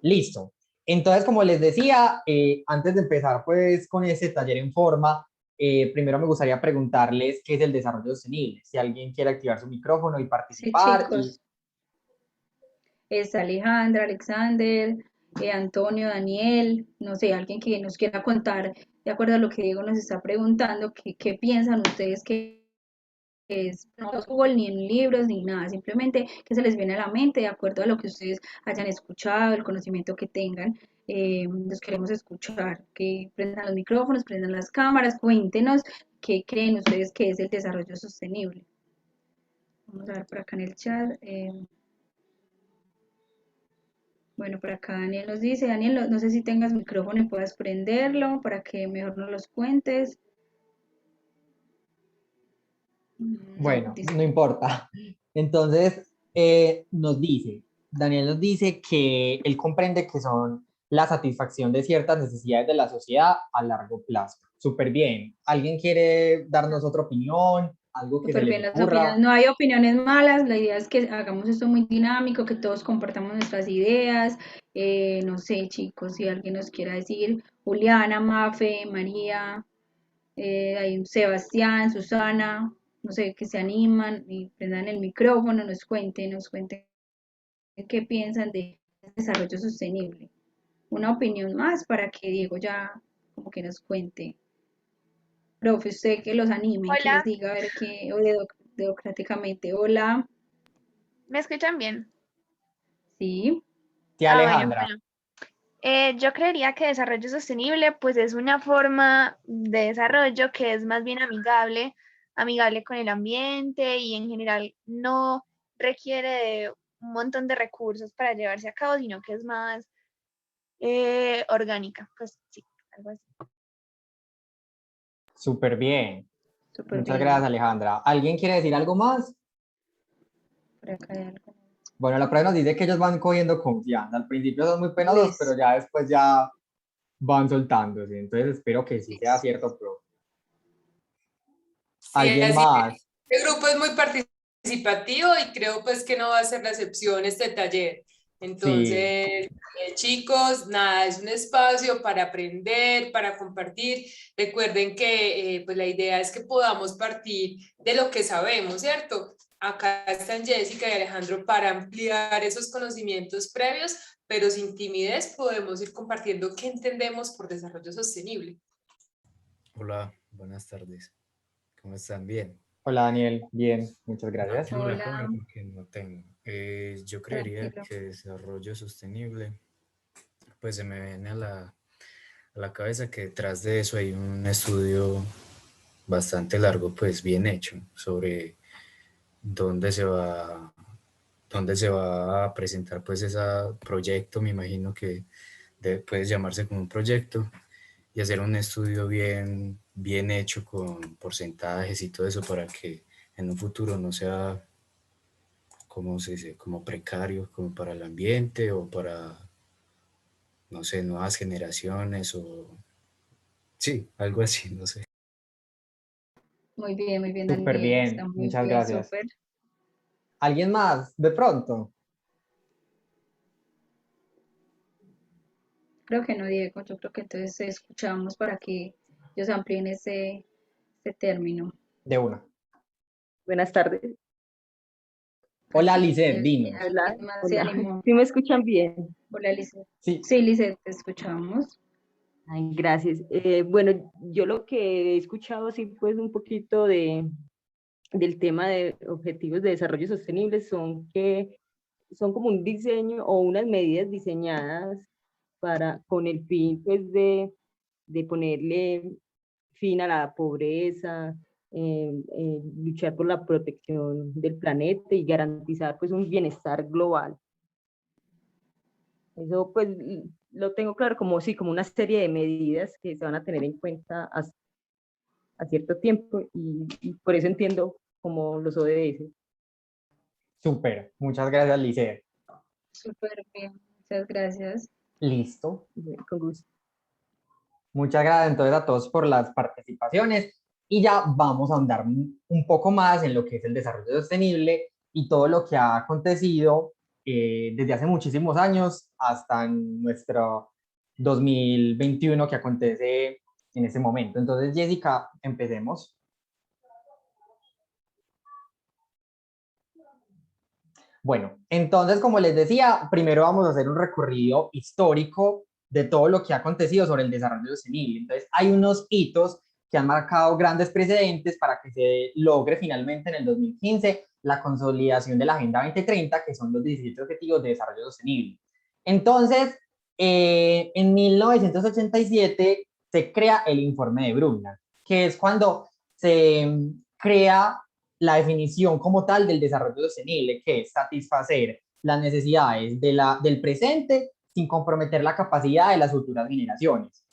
Listo. Entonces, como les decía, antes de empezar pues con ese taller en forma, primero me gustaría preguntarles qué es el desarrollo sostenible. Si alguien quiere activar su micrófono y Sí, participar. chicos, es Alejandra, Alexander, Antonio, Daniel, no sé, alguien que nos quiera contar, de acuerdo a lo que Diego nos está preguntando, qué piensan ustedes que es, no los Google ni en libros ni nada, simplemente que se les viene a la mente de acuerdo a lo que ustedes hayan escuchado, el conocimiento que tengan. Los queremos escuchar, que prendan los micrófonos, prendan las cámaras, cuéntenos qué creen ustedes que es el desarrollo sostenible. Vamos a ver por acá en el chat. Bueno, por acá Daniel nos dice, Daniel, no sé si tengas micrófono y puedas prenderlo para que mejor nos los cuentes. No, Bueno, dice, no importa. Entonces, Daniel nos dice que él comprende que son la satisfacción de ciertas necesidades de la sociedad a largo plazo. Súper bien. ¿Alguien quiere darnos otra opinión? ¿Algo que se súper les bien las opiniones. ocurra? No hay opiniones malas, la idea es que hagamos esto muy dinámico, que todos compartamos nuestras ideas. No sé, chicos, si alguien nos quiera decir, Juliana, Mafe, María, hay un Sebastián, Susana, no sé, que se animan y prendan el micrófono, nos cuenten qué piensan de desarrollo sostenible. Una opinión más para que Diego ya como que nos cuente. Profe, usted que los anime, que les Hola, diga a ver qué, o democráticamente, hola, ¿me escuchan bien? sí, Sí, Bueno, Alejandra. bueno. Yo creería que desarrollo sostenible pues es una forma de desarrollo que es más bien amigable con el ambiente y en general no requiere de un montón de recursos para llevarse a cabo, sino que es más orgánica. Pues sí, algo así. Súper bien. súper Muchas gracias, bien. Alejandra. ¿Alguien quiere decir algo más? Por acá hay algo. Bueno, la prueba nos dice que ellos van cogiendo confianza. Al principio son muy penosos, Les, pero ya después ya van soltándose. Entonces espero que sí sea les. cierto, pero Sí, ¿alguien así es. más? Este grupo es muy participativo y creo pues que no va a ser la excepción este taller. Sí, Entonces, chicos, nada, es un espacio para aprender, para compartir. Recuerden que pues la idea es que podamos partir de lo que sabemos, ¿cierto? Acá están Jessica y Alejandro para ampliar esos conocimientos previos, pero sin timidez podemos ir compartiendo qué entendemos por desarrollo sostenible. Hola, buenas tardes. ¿Cómo están? Bien. hola Daniel, bien, muchas Una gracias. prueba Hola, porque no tengo. Yo creería tranquilo. que desarrollo sostenible, pues se me viene a la cabeza que detrás de eso hay un estudio bastante largo, pues bien hecho, sobre dónde se va, dónde se va a presentar pues ese proyecto, me imagino que puede llamarse como un proyecto, y hacer un estudio bien hecho con porcentajes y todo eso para que en un futuro no sea, como se dice, como precario, como para el ambiente o para, no sé, nuevas generaciones o sí, algo así, no sé. Muy bien, Súper Daniel, está bien, muy muchas bien, gracias. súper. ¿Alguien más? De pronto. Creo que no, Diego, yo creo que entonces escuchamos para que ellos amplíen ese término. De una. Buenas tardes. Hola Lizeth, dinos. Hola, ¿Quién más se hola. animó? ¿Sí me escuchan bien? Hola, Lizeth. Sí, Sí, Lizeth, te escuchamos. Ay, gracias. Bueno, yo lo que he escuchado, sí, pues un poquito del tema de objetivos de desarrollo sostenible son que son como un diseño o unas medidas diseñadas con el fin, pues, de ponerle fin a la pobreza, luchar por la protección del planeta y garantizar, pues, un bienestar global. Eso pues lo tengo claro como sí, como una serie de medidas que se van a tener en cuenta a cierto tiempo y por eso entiendo como los ODS. súper. Muchas gracias Lizeth. Súper bien, muchas gracias. Listo. Con gusto. Muchas gracias entonces a todos por las participaciones y ya vamos a ahondar un poco más en lo que es el desarrollo sostenible y todo lo que ha acontecido desde hace muchísimos años hasta nuestro 2021 que acontece en ese momento. Entonces, Jessica, empecemos. Bueno, entonces, como les decía, primero vamos a hacer un recorrido histórico de todo lo que ha acontecido sobre el desarrollo sostenible. Entonces, hay unos hitos que han marcado grandes precedentes para que se logre finalmente en el 2015 la consolidación de la Agenda 2030, que son los 17 Objetivos de Desarrollo Sostenible. Entonces, en 1987 se crea el informe de Brundtland, que es cuando se crea la definición como tal del desarrollo sostenible, que es satisfacer las necesidades del presente sin comprometer la capacidad de las futuras generaciones.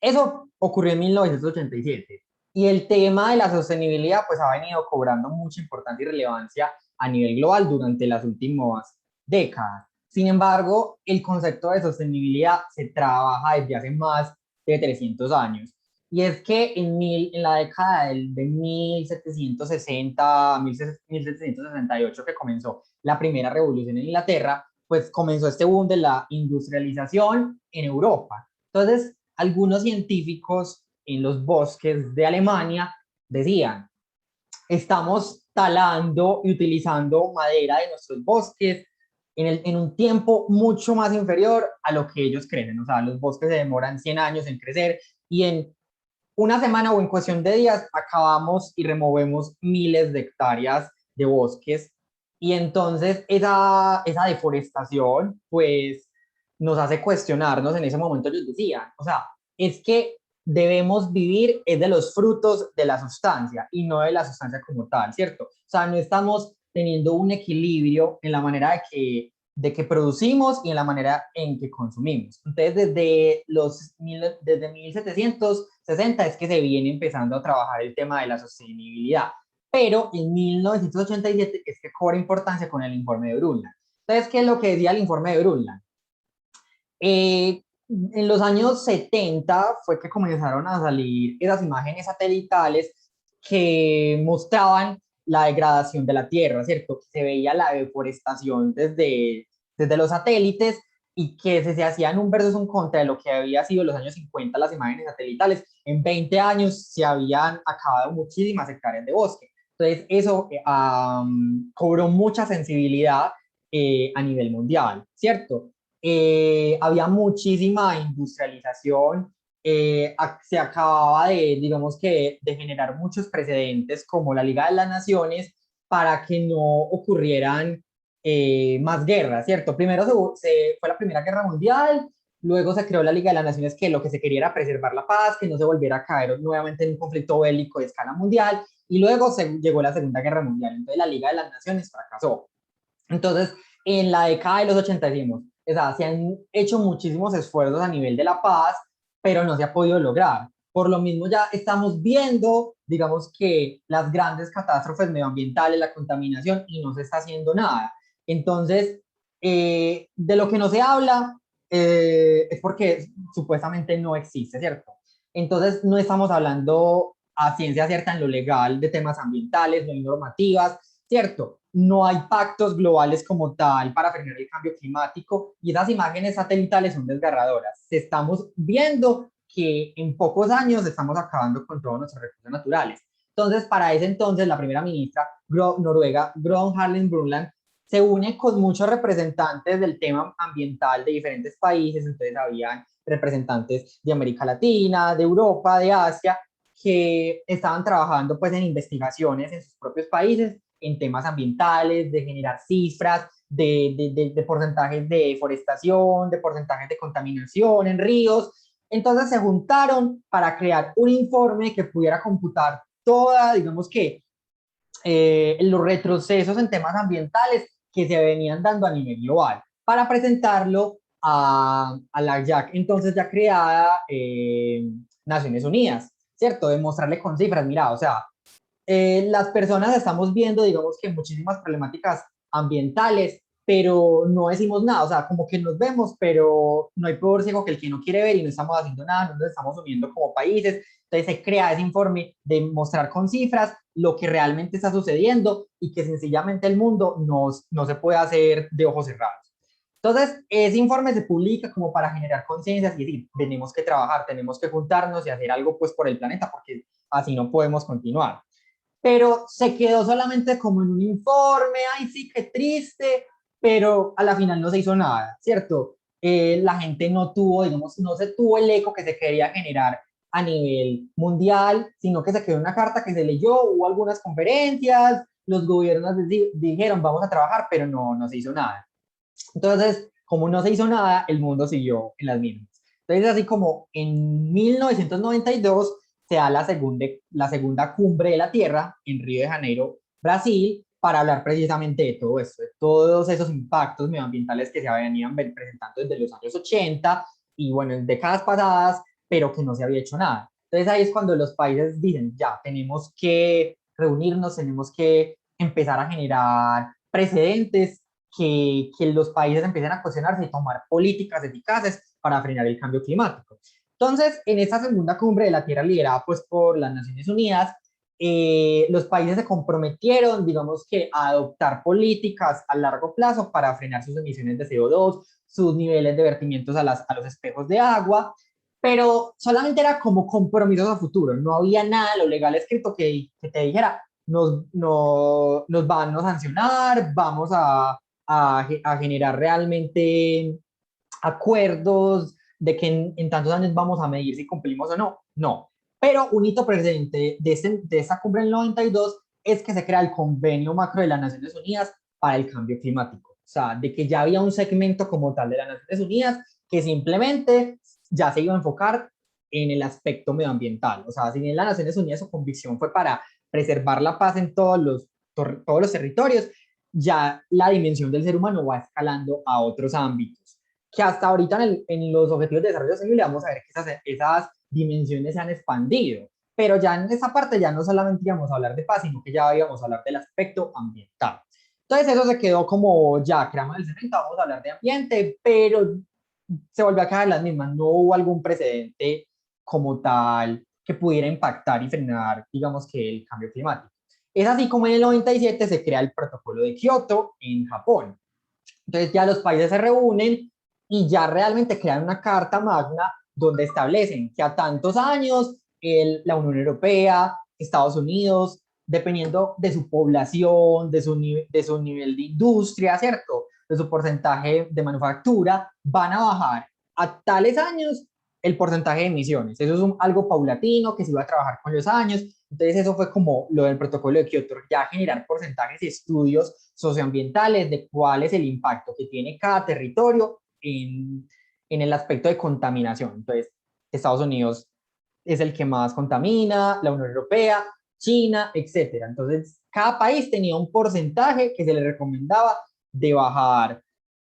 Eso ocurrió en 1987 y el tema de la sostenibilidad pues ha venido cobrando mucha importancia y relevancia a nivel global durante las últimas décadas. Sin embargo, el concepto de sostenibilidad se trabaja desde hace más de 300 años. Y es que en la década de 1760, 1768, que comenzó la primera revolución en Inglaterra, pues comenzó este boom de la industrialización en Europa. Entonces, algunos científicos en los bosques de Alemania decían, estamos talando y utilizando madera de nuestros bosques en un tiempo mucho más inferior a lo que ellos crecen. O sea, los bosques se demoran 100 años en crecer y en una semana o en cuestión de días acabamos y removemos miles de hectáreas de bosques. Y entonces esa deforestación pues nos hace cuestionarnos. En ese momento ellos decían, o sea, es que debemos vivir es de los frutos de la sustancia y no de la sustancia como tal, ¿cierto? O sea, no estamos teniendo un equilibrio en la manera de que producimos y en la manera en que consumimos. Entonces, desde 1760 es que se viene empezando a trabajar el tema de la sostenibilidad, pero en 1987 es que cobra importancia con el informe de Brundtland. Entonces, ¿qué es lo que decía el informe de Brundtland? En los años 70 fue que comenzaron a salir esas imágenes satelitales que mostraban la degradación de la tierra, ¿cierto? Se veía la deforestación desde los satélites y que se hacían un versus un contra de lo que había sido en los años 50 las imágenes satelitales. En 20 años se habían acabado muchísimas hectáreas de bosque. Entonces eso cobró mucha sensibilidad a nivel mundial, ¿cierto? Había muchísima industrialización, se acababa digamos que, de generar muchos precedentes como la Liga de las Naciones para que no ocurrieran más guerras, ¿cierto? Primero fue la Primera Guerra Mundial, luego se creó la Liga de las Naciones que lo que se quería era preservar la paz, que no se volviera a caer nuevamente en un conflicto bélico de escala mundial, y luego llegó la Segunda Guerra Mundial, entonces la Liga de las Naciones fracasó. Entonces, en la década de los 80 decimos, o sea, se han hecho muchísimos esfuerzos a nivel de la paz, pero no se ha podido lograr. Por lo mismo ya estamos viendo, digamos que las grandes catástrofes medioambientales, la contaminación, y no se está haciendo nada. Entonces, de lo que no se habla es porque supuestamente no existe, ¿cierto? Entonces, no estamos hablando a ciencia cierta en lo legal de temas ambientales, no hay normativas, ¿cierto? No hay pactos globales como tal para frenar el cambio climático y esas imágenes satelitales son desgarradoras. Estamos viendo que en pocos años estamos acabando con todos nuestros recursos naturales. Entonces, para ese entonces, la primera ministra noruega, Gro Harlem Brundtland, se une con muchos representantes del tema ambiental de diferentes países. Entonces, habían representantes de América Latina, de Europa, de Asia, que estaban trabajando pues en investigaciones en sus propios países en temas ambientales, de generar cifras, de porcentajes de deforestación, de porcentajes de contaminación en ríos. Entonces se juntaron para crear un informe que pudiera computar toda, digamos que, los retrocesos en temas ambientales que se venían dando a nivel global, para presentarlo a la entonces ya creada Naciones Unidas, ¿cierto? Demostrarle con cifras, mira, o sea, las personas estamos viendo, digamos que muchísimas problemáticas ambientales, pero no decimos nada, o sea, como que nos vemos, pero no hay peor ciego que el que no quiere ver y no estamos haciendo nada, no nos estamos uniendo como países. Entonces se crea ese informe de mostrar con cifras lo que realmente está sucediendo y que sencillamente el mundo no se puede hacer de ojos cerrados. Entonces, ese informe se publica como para generar conciencia y decir, tenemos que trabajar, tenemos que juntarnos y hacer algo pues por el planeta, porque así no podemos continuar. Pero se quedó solamente como en un informe, ay sí, qué triste, pero a la final no se hizo nada, ¿cierto? La gente no tuvo, digamos, no se tuvo el eco que se quería generar a nivel mundial, sino que se quedó una carta que se leyó, hubo algunas conferencias, los gobiernos dijeron vamos a trabajar, pero no se hizo nada. Entonces, como no se hizo nada, el mundo siguió en las mismas. Entonces, así como en 1992 se da la segunda cumbre de la Tierra en Río de Janeiro, Brasil, para hablar precisamente de todo esto, de todos esos impactos medioambientales que se venían presentando desde los años 80 y bueno, en décadas pasadas, pero que no se había hecho nada. Entonces ahí es cuando los países dicen, ya, tenemos que reunirnos, tenemos que empezar a generar precedentes que los países empiecen a cuestionarse y tomar políticas eficaces para frenar el cambio climático. Entonces, en esta segunda cumbre de la Tierra liderada pues por las Naciones Unidas, los países se comprometieron, digamos que, a adoptar políticas a largo plazo para frenar sus emisiones de CO2, sus niveles de vertimientos a los espejos de agua, pero solamente era como compromisos a futuro, no había nada lo legal escrito que te dijera, nos van a sancionar, vamos a generar realmente acuerdos de que en tantos años vamos a medir si cumplimos o no. No. Pero un hito presente de esta cumbre del 92 es que se crea el Convenio Macro de las Naciones Unidas para el Cambio Climático. O sea, de que ya había un segmento como tal de las Naciones Unidas que simplemente ya se iba a enfocar en el aspecto medioambiental. O sea, si bien las Naciones Unidas su convicción fue para preservar la paz en todos los territorios, ya la dimensión del ser humano va escalando a otros ámbitos, que hasta ahorita en los Objetivos de Desarrollo Sostenible vamos a ver que esas dimensiones se han expandido, pero ya en esa parte ya no solamente íbamos a hablar de paz, sino que ya íbamos a hablar del aspecto ambiental. Entonces eso se quedó como, ya, creamos el 70, vamos a hablar de ambiente, pero se volvió a quedar las mismas, no hubo algún precedente como tal que pudiera impactar y frenar, digamos que el cambio climático. Es así como en el 97 se crea el protocolo de Kioto en Japón. Entonces ya los países se reúnen y ya realmente crean una carta magna donde establecen que a tantos años la Unión Europea, Estados Unidos, dependiendo de su población, de su nivel de industria, ¿cierto? De su porcentaje de manufactura, van a bajar a tales años el porcentaje de emisiones. Eso es algo paulatino que se iba a trabajar con los años. Entonces eso fue como lo del protocolo de Kioto, ya generar porcentajes y estudios socioambientales de cuál es el impacto que tiene cada territorio en el aspecto de contaminación. Entonces, Estados Unidos es el que más contamina, la Unión Europea, China, etcétera. Entonces, cada país tenía un porcentaje que se le recomendaba de bajar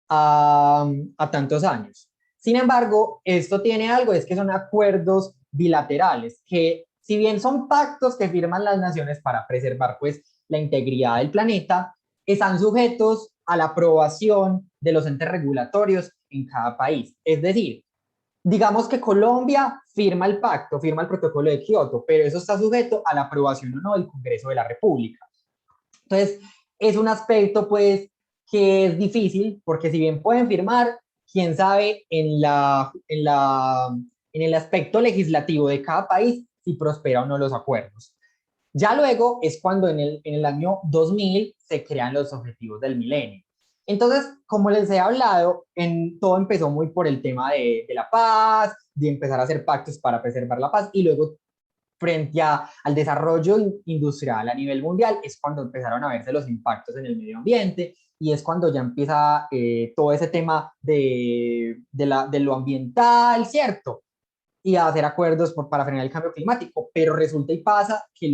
a tantos años. Sin embargo, esto tiene algo, es que son acuerdos bilaterales, que si bien son pactos que firman las naciones para preservar pues la integridad del planeta, están sujetos a la aprobación de los entes regulatorios en cada país. Es decir, digamos que Colombia firma el pacto, firma el protocolo de Kioto, pero eso está sujeto a la aprobación o no del Congreso de la República. Entonces, es un aspecto pues que es difícil, porque si bien pueden firmar, quién sabe en el aspecto legislativo de cada país si prospera o no los acuerdos. Ya luego es cuando en el año 2000 se crean los objetivos del milenio. Entonces, como les he hablado, todo empezó muy por el tema de la paz, de empezar a hacer pactos para preservar la paz y luego frente al desarrollo industrial a nivel mundial es cuando empezaron a verse los impactos en el medio ambiente y es cuando ya empieza todo ese tema de lo ambiental, ¿cierto? Y a hacer acuerdos para frenar el cambio climático, pero resulta y pasa que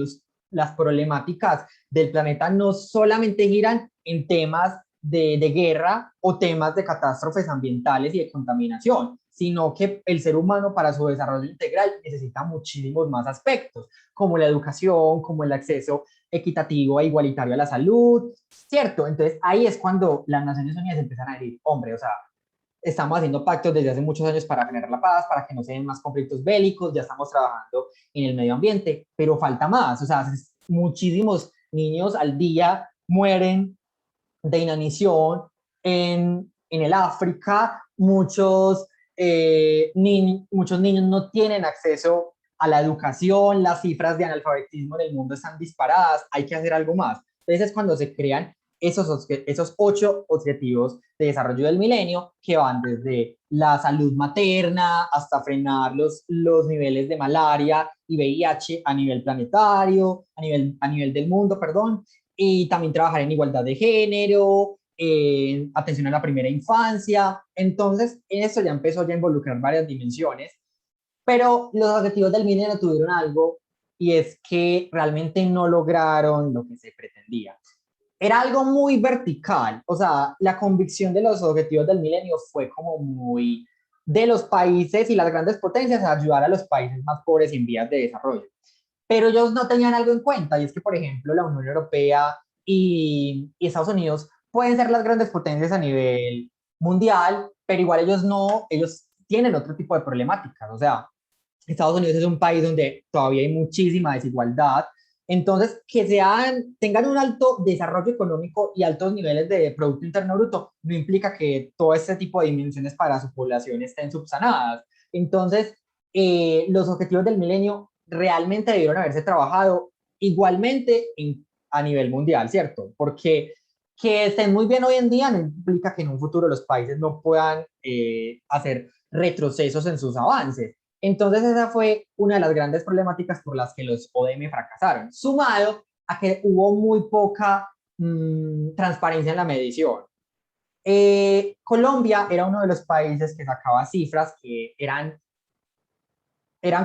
las problemáticas del planeta no solamente giran en temas de guerra o temas de catástrofes ambientales y de contaminación, sino que el ser humano para su desarrollo integral necesita muchísimos más aspectos, como la educación, como el acceso equitativo e igualitario a la salud, ¿cierto? Entonces ahí es cuando las Naciones Unidas empiezan a decir, hombre, o sea, estamos haciendo pactos desde hace muchos años para generar la paz, para que no se den más conflictos bélicos, ya estamos trabajando en el medio ambiente, pero falta más, o sea, muchísimos niños al día mueren de inanición en el África, muchos niños no tienen acceso a la educación, las cifras de analfabetismo en el mundo están disparadas, hay que hacer algo más. Entonces es cuando se crean esos 8 objetivos de desarrollo del milenio, que van desde la salud materna hasta frenar los niveles de malaria y VIH a nivel planetario, a nivel del mundo, perdón, y también trabajar en igualdad de género, atención a la primera infancia. Entonces, eso ya empezó a involucrar varias dimensiones, pero los objetivos del milenio tuvieron algo, y es que realmente no lograron lo que se pretendía. Era algo muy vertical, o sea, la convicción de los objetivos del milenio fue como muy de los países y las grandes potencias a ayudar a los países más pobres y en vías de desarrollo. Pero ellos no tenían algo en cuenta, y es que, por ejemplo, la Unión Europea y Estados Unidos pueden ser las grandes potencias a nivel mundial, pero igual ellos tienen otro tipo de problemáticas. O sea, Estados Unidos es un país donde todavía hay muchísima desigualdad. Entonces, tengan un alto desarrollo económico y altos niveles de Producto Interno Bruto no implica que todo este tipo de dimensiones para su población estén subsanadas. Entonces, los objetivos del milenio realmente debieron haberse trabajado igualmente a nivel mundial, ¿cierto? Porque que estén muy bien hoy en día no implica que en un futuro los países no puedan hacer retrocesos en sus avances. Entonces esa fue una de las grandes problemáticas por las que los ODM fracasaron, sumado a que hubo muy poca transparencia en la medición. Colombia era uno de los países que sacaba cifras que eran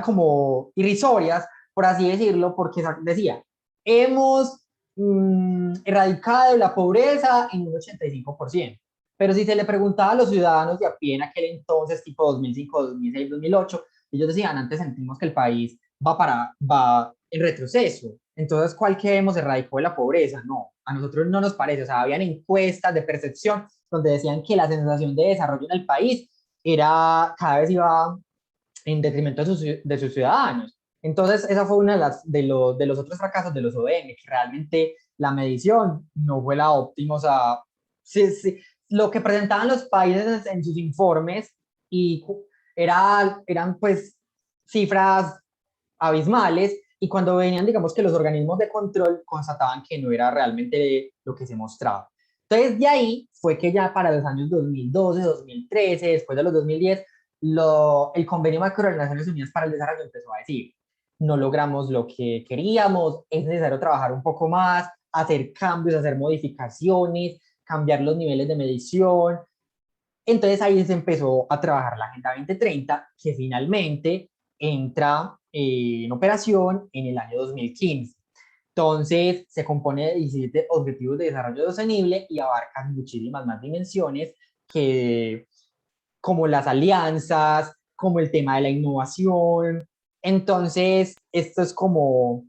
como irrisorias, por así decirlo, porque decía, hemos erradicado la pobreza en un 85%. Pero si se le preguntaba a los ciudadanos de a pie en aquel entonces, tipo 2005, 2006, 2008, ellos decían, antes sentimos que el país va en retroceso. Entonces, ¿cuál que hemos erradicado de la pobreza? No, a nosotros no nos parece. O sea, habían encuestas de percepción donde decían que la sensación de desarrollo en el país cada vez iba en detrimento de sus ciudadanos. Entonces, esa fue una de los otros fracasos de los ODM, que realmente la medición no fue la óptima. O sea, lo que presentaban los países en sus informes y eran pues cifras abismales, y cuando venían, digamos que los organismos de control constataban que no era realmente lo que se mostraba. Entonces, de ahí fue que ya para los años 2012, 2013, después de los 2010, el Convenio Macro de las Naciones Unidas para el Desarrollo empezó a decir, no logramos lo que queríamos, es necesario trabajar un poco más, hacer cambios, hacer modificaciones, cambiar los niveles de medición. Entonces ahí se empezó a trabajar la Agenda 2030, que finalmente entra en operación en el año 2015. Entonces se compone de 17 objetivos de desarrollo sostenible y abarca muchísimas más dimensiones, como las alianzas, como el tema de la innovación. Entonces, esto es como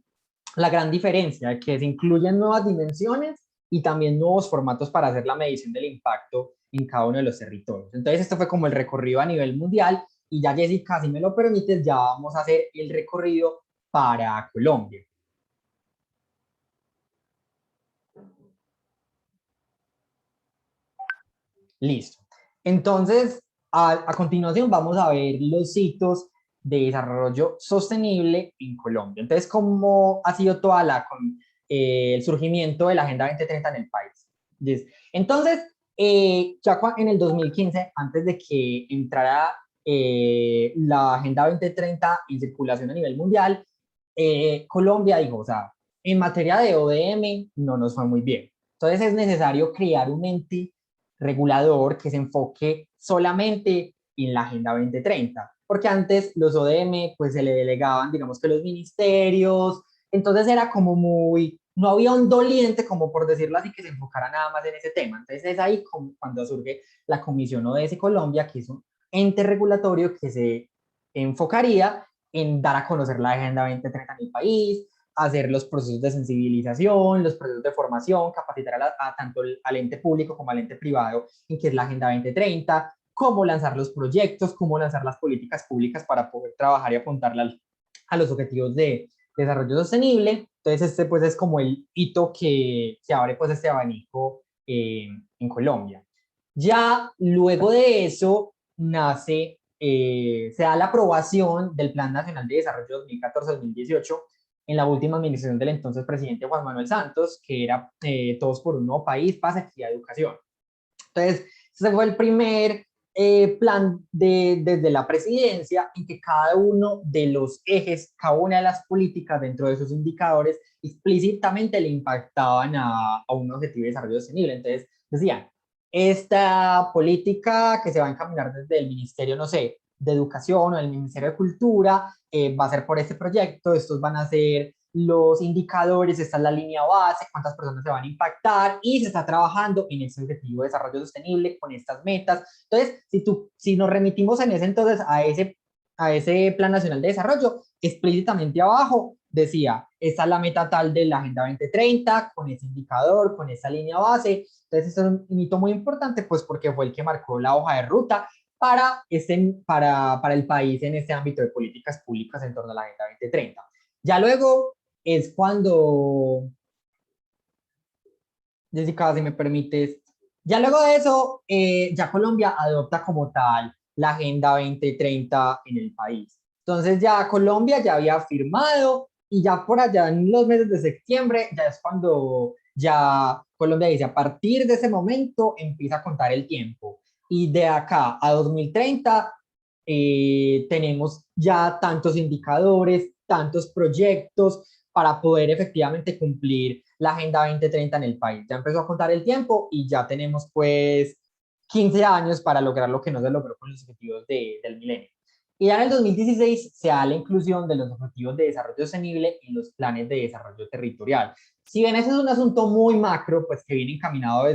la gran diferencia, que se incluyen nuevas dimensiones y también nuevos formatos para hacer la medición del impacto en cada uno de los territorios. Entonces, esto fue como el recorrido a nivel mundial, y ya, Jessica, si me lo permites, ya vamos a hacer el recorrido para Colombia. Listo. Entonces, a continuación vamos a ver los hitos de desarrollo sostenible en Colombia. Entonces, ¿cómo ha sido el surgimiento de la Agenda 2030 en el país? Entonces, ya en el 2015, antes de que entrara la Agenda 2030 en circulación a nivel mundial, Colombia dijo, o sea, en materia de ODM no nos fue muy bien. Entonces es necesario crear un ente regulador que se enfoque solamente en la Agenda 2030, porque antes los ODM pues se le delegaban, digamos que los ministerios, entonces era como no había un doliente, como por decirlo así, que se enfocara nada más en ese tema. Entonces es ahí cuando surge la Comisión ODS Colombia, que es un ente regulatorio que se enfocaría en dar a conocer la Agenda 2030 en el país, hacer los procesos de sensibilización, los procesos de formación, capacitar tanto al ente público como al ente privado en qué es la Agenda 2030, cómo lanzar los proyectos, cómo lanzar las políticas públicas para poder trabajar y apuntarle a los objetivos de desarrollo sostenible. Entonces este pues es como el hito que se abre pues este abanico en Colombia. Ya luego de eso nace, se da la aprobación del Plan Nacional de Desarrollo 2014-2018 en la última administración del entonces presidente Juan Manuel Santos, que era Todos por un Nuevo País, Paz, Equidad y Educación. Entonces, ese fue el primer plan desde la presidencia en que cada uno de los ejes, cada una de las políticas dentro de esos indicadores explícitamente le impactaban a un objetivo de desarrollo sostenible. Entonces, decían, esta política que se va a encaminar desde el ministerio, no sé, de Educación o del Ministerio de Cultura, va a ser por este proyecto, estos van a ser los indicadores, esta es la línea base, cuántas personas se van a impactar y se está trabajando en ese objetivo de desarrollo sostenible con estas metas. Entonces, si nos remitimos en ese entonces a ese Plan Nacional de Desarrollo, explícitamente abajo decía, esta es la meta tal de la Agenda 2030, con ese indicador, con esa línea base. Entonces, esto es un hito muy importante, pues porque fue el que marcó la hoja de ruta para el país en este ámbito de políticas públicas en torno a la Agenda 2030. Ya luego es cuando, Jessica, si me permites, ya luego de eso, ya Colombia adopta como tal la Agenda 2030 en el país. Entonces ya Colombia ya había firmado y ya por allá en los meses de septiembre, ya es cuando ya Colombia dice, a partir de ese momento empieza a contar el tiempo. Y de acá a 2030 tenemos ya tantos indicadores, tantos proyectos para poder efectivamente cumplir la Agenda 2030 en el país. Ya empezó a contar el tiempo y ya tenemos pues 15 años para lograr lo que no se logró con los objetivos del milenio. Y ya en el 2016 se da la inclusión de los objetivos de desarrollo sostenible en los planes de desarrollo territorial. Si bien ese es un asunto muy macro, pues que viene encaminado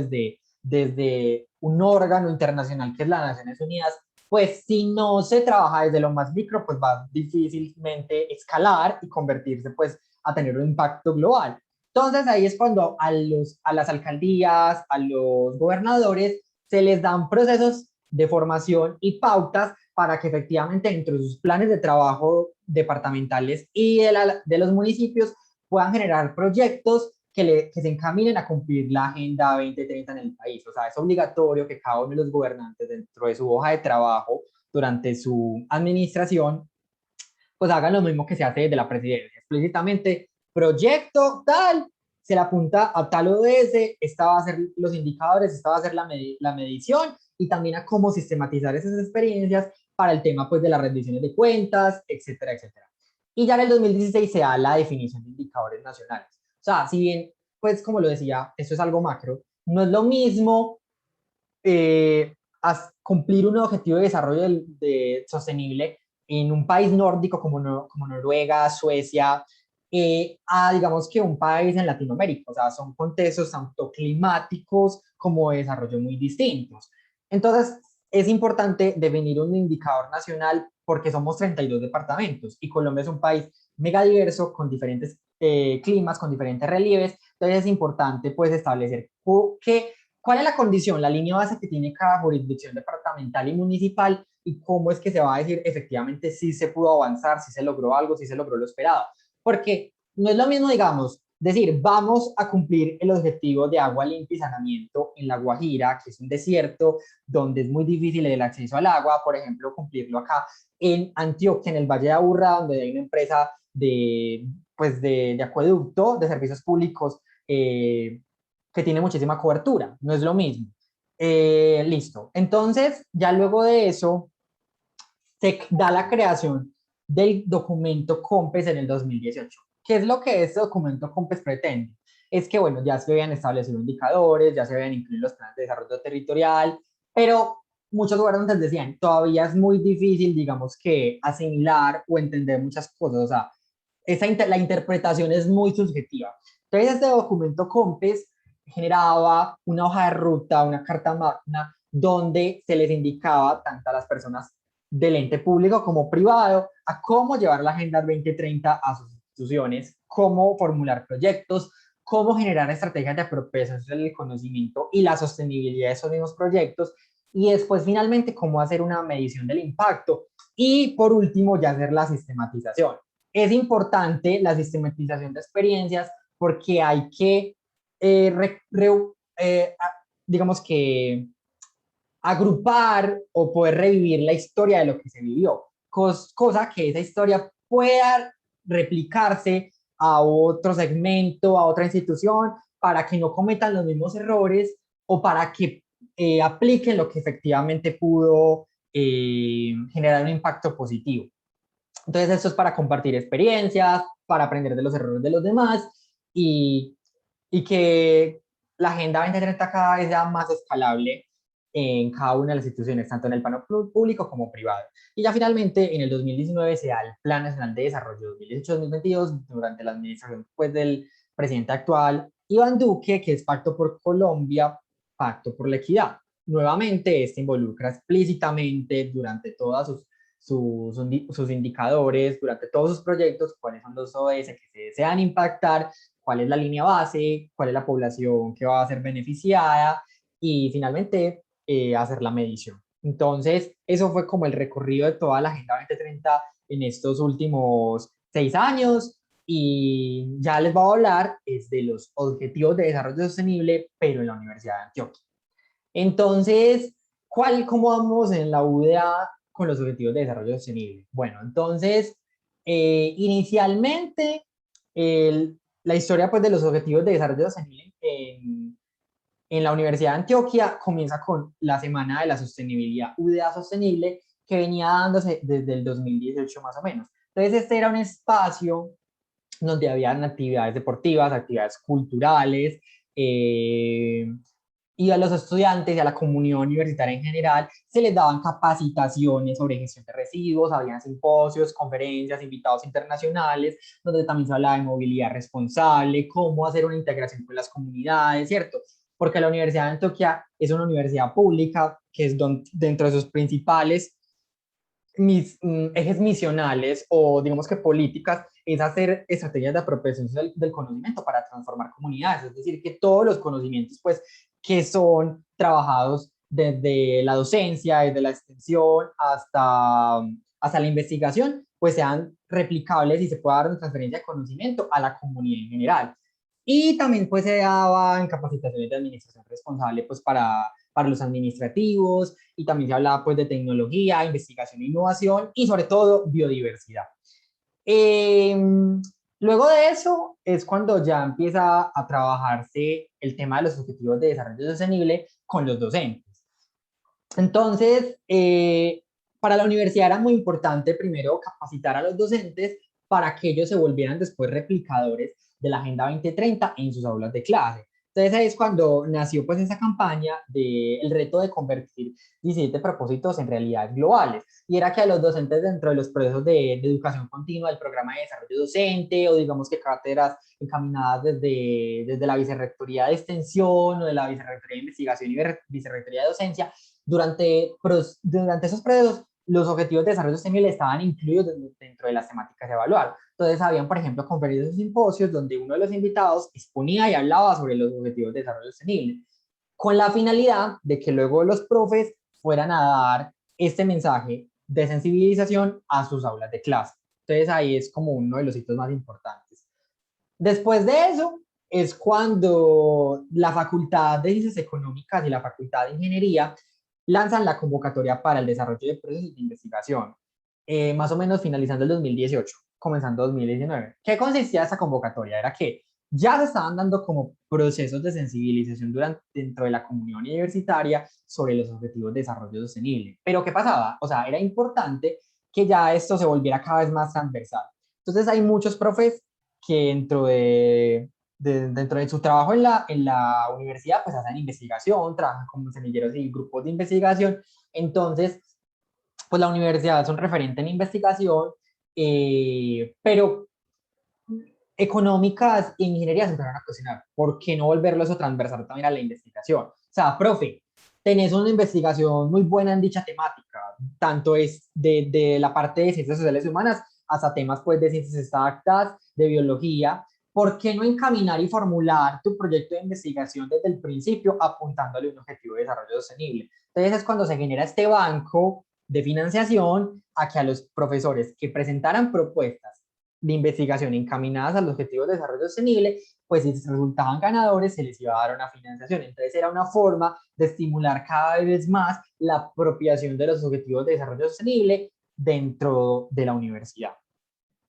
desde un órgano internacional que es las Naciones Unidas, pues si no se trabaja desde lo más micro, pues va difícilmente escalar y convertirse pues a tener un impacto global. Entonces ahí es cuando a las alcaldías, a los gobernadores, se les dan procesos de formación y pautas para que efectivamente dentro de sus planes de trabajo departamentales y de los municipios puedan generar proyectos que se encaminen a cumplir la Agenda 2030 en el país. O sea, es obligatorio que cada uno de los gobernantes dentro de su hoja de trabajo durante su administración pues hagan lo mismo que se hace desde la presidencia, explícitamente, proyecto tal, se le apunta a tal ODS, esta va a ser los indicadores, esta va a ser la medición y también a cómo sistematizar esas experiencias para el tema pues de las rendiciones de cuentas, etcétera, etcétera. Y ya en el 2016 se da la definición de indicadores nacionales. O sea, si bien, pues como lo decía, esto es algo macro, no es lo mismo cumplir un objetivo de desarrollo sostenible en un país nórdico como Noruega, Suecia, a digamos que un país en Latinoamérica. O sea, son contextos tanto climáticos como de desarrollo muy distintos. Entonces, es importante definir un indicador nacional porque somos 32 departamentos y Colombia es un país mega diverso con diferentes climas, con diferentes relieves. Entonces, es importante pues establecer cuál es la condición, la línea base que tiene cada jurisdicción departamental y municipal y cómo es que se va a decir efectivamente si se pudo avanzar, si se logró algo, si se logró lo esperado. Porque no es lo mismo, digamos, decir, vamos a cumplir el objetivo de agua limpia y saneamiento en La Guajira, que es un desierto donde es muy difícil el acceso al agua, por ejemplo, cumplirlo acá en Antioquia, en el Valle de Aburrá, donde hay una empresa de acueducto, de servicios públicos, que tiene muchísima cobertura, no es lo mismo. Listo. Entonces, ya luego de eso, se da la creación del documento COMPES en el 2018. ¿Qué es lo que este documento COMPES pretende? Es que, bueno, ya se habían establecido indicadores, ya se habían incluido los planes de desarrollo territorial, pero muchos gobernantes decían, todavía es muy difícil, digamos, que asimilar o entender muchas cosas, o sea, la interpretación es muy subjetiva. Entonces, este documento COMPES generaba una hoja de ruta, una carta magna, donde se les indicaba tanto a las personas del ente público como privado a cómo llevar la Agenda 2030 a sus instituciones, cómo formular proyectos, cómo generar estrategias de apropiación del conocimiento y la sostenibilidad de esos mismos proyectos, y después finalmente cómo hacer una medición del impacto y por último ya hacer la sistematización. es importante la sistematización de experiencias porque hay que, digamos que, agrupar o poder revivir la historia de lo que se vivió, cosa que esa historia pueda replicarse a otro segmento, a otra institución, para que no cometan los mismos errores o para que apliquen lo que efectivamente pudo generar un impacto positivo. Entonces, esto es para compartir experiencias, para aprender de los errores de los demás y que la Agenda 2030 cada vez sea más escalable en cada una de las instituciones, tanto en el plano público como privado. Y ya finalmente, en el 2019 se da el Plan Nacional de Desarrollo 2018-2022 durante la administración pues, del presidente actual, Iván Duque, que es Pacto por Colombia, Pacto por la Equidad. Nuevamente, este involucra explícitamente durante todas sus indicadores, durante todos sus proyectos, cuáles son los ODS que se desean impactar, cuál es la línea base, cuál es la población que va a ser beneficiada y finalmente hacer la medición. Entonces, eso fue como el recorrido de toda la Agenda 2030 en estos últimos 6 años y ya les voy a hablar es de los Objetivos de Desarrollo Sostenible, pero en la Universidad de Antioquia. Entonces, ¿cómo vamos en la UDA con los Objetivos de Desarrollo Sostenible? Bueno, entonces, inicialmente, la historia pues, de los Objetivos de Desarrollo Sostenible en la Universidad de Antioquia comienza con la Semana de la Sostenibilidad UDA Sostenible, que venía dándose desde el 2018 más o menos. Entonces, este era un espacio donde habían actividades deportivas, actividades culturales, y a los estudiantes y a la comunidad universitaria en general se les daban capacitaciones sobre gestión de residuos, habían simposios, conferencias, invitados internacionales, donde también se hablaba de movilidad responsable, cómo hacer una integración con las comunidades, ¿cierto? Porque la Universidad de Antioquia es una universidad pública que es dentro de sus principales ejes misionales o digamos que políticas es hacer estrategias de apropiación del conocimiento para transformar comunidades, es decir, que todos los conocimientos pues que son trabajados desde la docencia, desde la extensión hasta la investigación, pues sean replicables y se pueda dar una transferencia de conocimiento a la comunidad en general. Y también pues se daban capacitaciones de administración responsable pues para los administrativos y también se hablaba pues de tecnología, investigación e innovación y sobre todo biodiversidad. Eh, Luego de eso es cuando ya empieza a trabajarse el tema de los objetivos de desarrollo sostenible con los docentes. Entonces, para la universidad era muy importante primero capacitar a los docentes para que ellos se volvieran después replicadores de la Agenda 2030 en sus aulas de clase. Entonces ahí es cuando nació pues esa campaña del reto de convertir 17 propósitos en realidades globales. Y era que a los docentes dentro de los procesos de educación continua del programa de desarrollo docente o digamos que cátedras encaminadas desde la Vicerrectoría de Extensión o de la Vicerrectoría de Investigación y Vicerrectoría de Docencia, durante esos procesos los objetivos de desarrollo sostenible estaban incluidos dentro de las temáticas de evaluar. Entonces, habían, por ejemplo, conferencias y simposios donde uno de los invitados exponía y hablaba sobre los objetivos de desarrollo sostenible, con la finalidad de que luego los profes fueran a dar este mensaje de sensibilización a sus aulas de clase. Entonces, ahí es como uno de los hitos más importantes. Después de eso, es cuando la Facultad de Ciencias Económicas y la Facultad de Ingeniería lanzan la convocatoria para el desarrollo de procesos de investigación, más o menos finalizando el 2018, comenzando 2019. ¿Qué consistía esa convocatoria? Era que ya se estaban dando como procesos de sensibilización dentro de la comunidad universitaria sobre los objetivos de desarrollo sostenible. Pero ¿qué pasaba? O sea, era importante que ya esto se volviera cada vez más transversal. Entonces hay muchos profes que dentro de su trabajo en la universidad, pues hacen investigación, trabajan como semilleros y grupos de investigación. Entonces, pues la universidad es un referente en investigación, pero económicas e ingeniería se empezaron a cuestionar. ¿Por qué no volverlo eso transversal también a la investigación? O sea, profe, tenés una investigación muy buena en dicha temática, tanto es de la parte de ciencias sociales y humanas hasta temas pues de ciencias exactas, de biología. ¿Por qué no encaminar y formular tu proyecto de investigación desde el principio apuntándole un objetivo de desarrollo sostenible? Entonces es cuando se genera este banco de financiación a que a los profesores que presentaran propuestas de investigación encaminadas a los objetivos de desarrollo sostenible, pues si resultaban ganadores se les iba a dar una financiación. Entonces era una forma de estimular cada vez más la apropiación de los objetivos de desarrollo sostenible dentro de la universidad.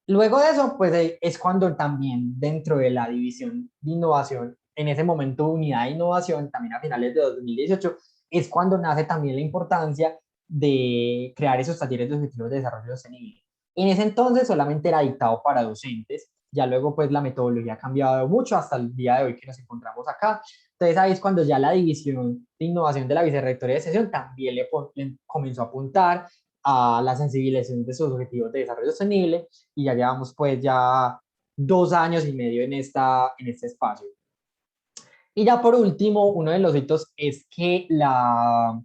Luego de eso, pues es cuando también dentro de la división de innovación, en ese momento unidad de innovación, también a finales de 2018, es cuando nace también la importancia de crear esos talleres de objetivos de desarrollo sostenible. En ese entonces solamente era dictado para docentes, ya luego pues la metodología ha cambiado mucho hasta el día de hoy que nos encontramos acá. Entonces ahí es cuando ya la división de innovación de la Vicerrectoría de Extensión también le comenzó a apuntar a la sensibilización de sus objetivos de desarrollo sostenible y ya llevamos pues ya 2 años y medio en este espacio. Y ya por último, uno de los hitos es que la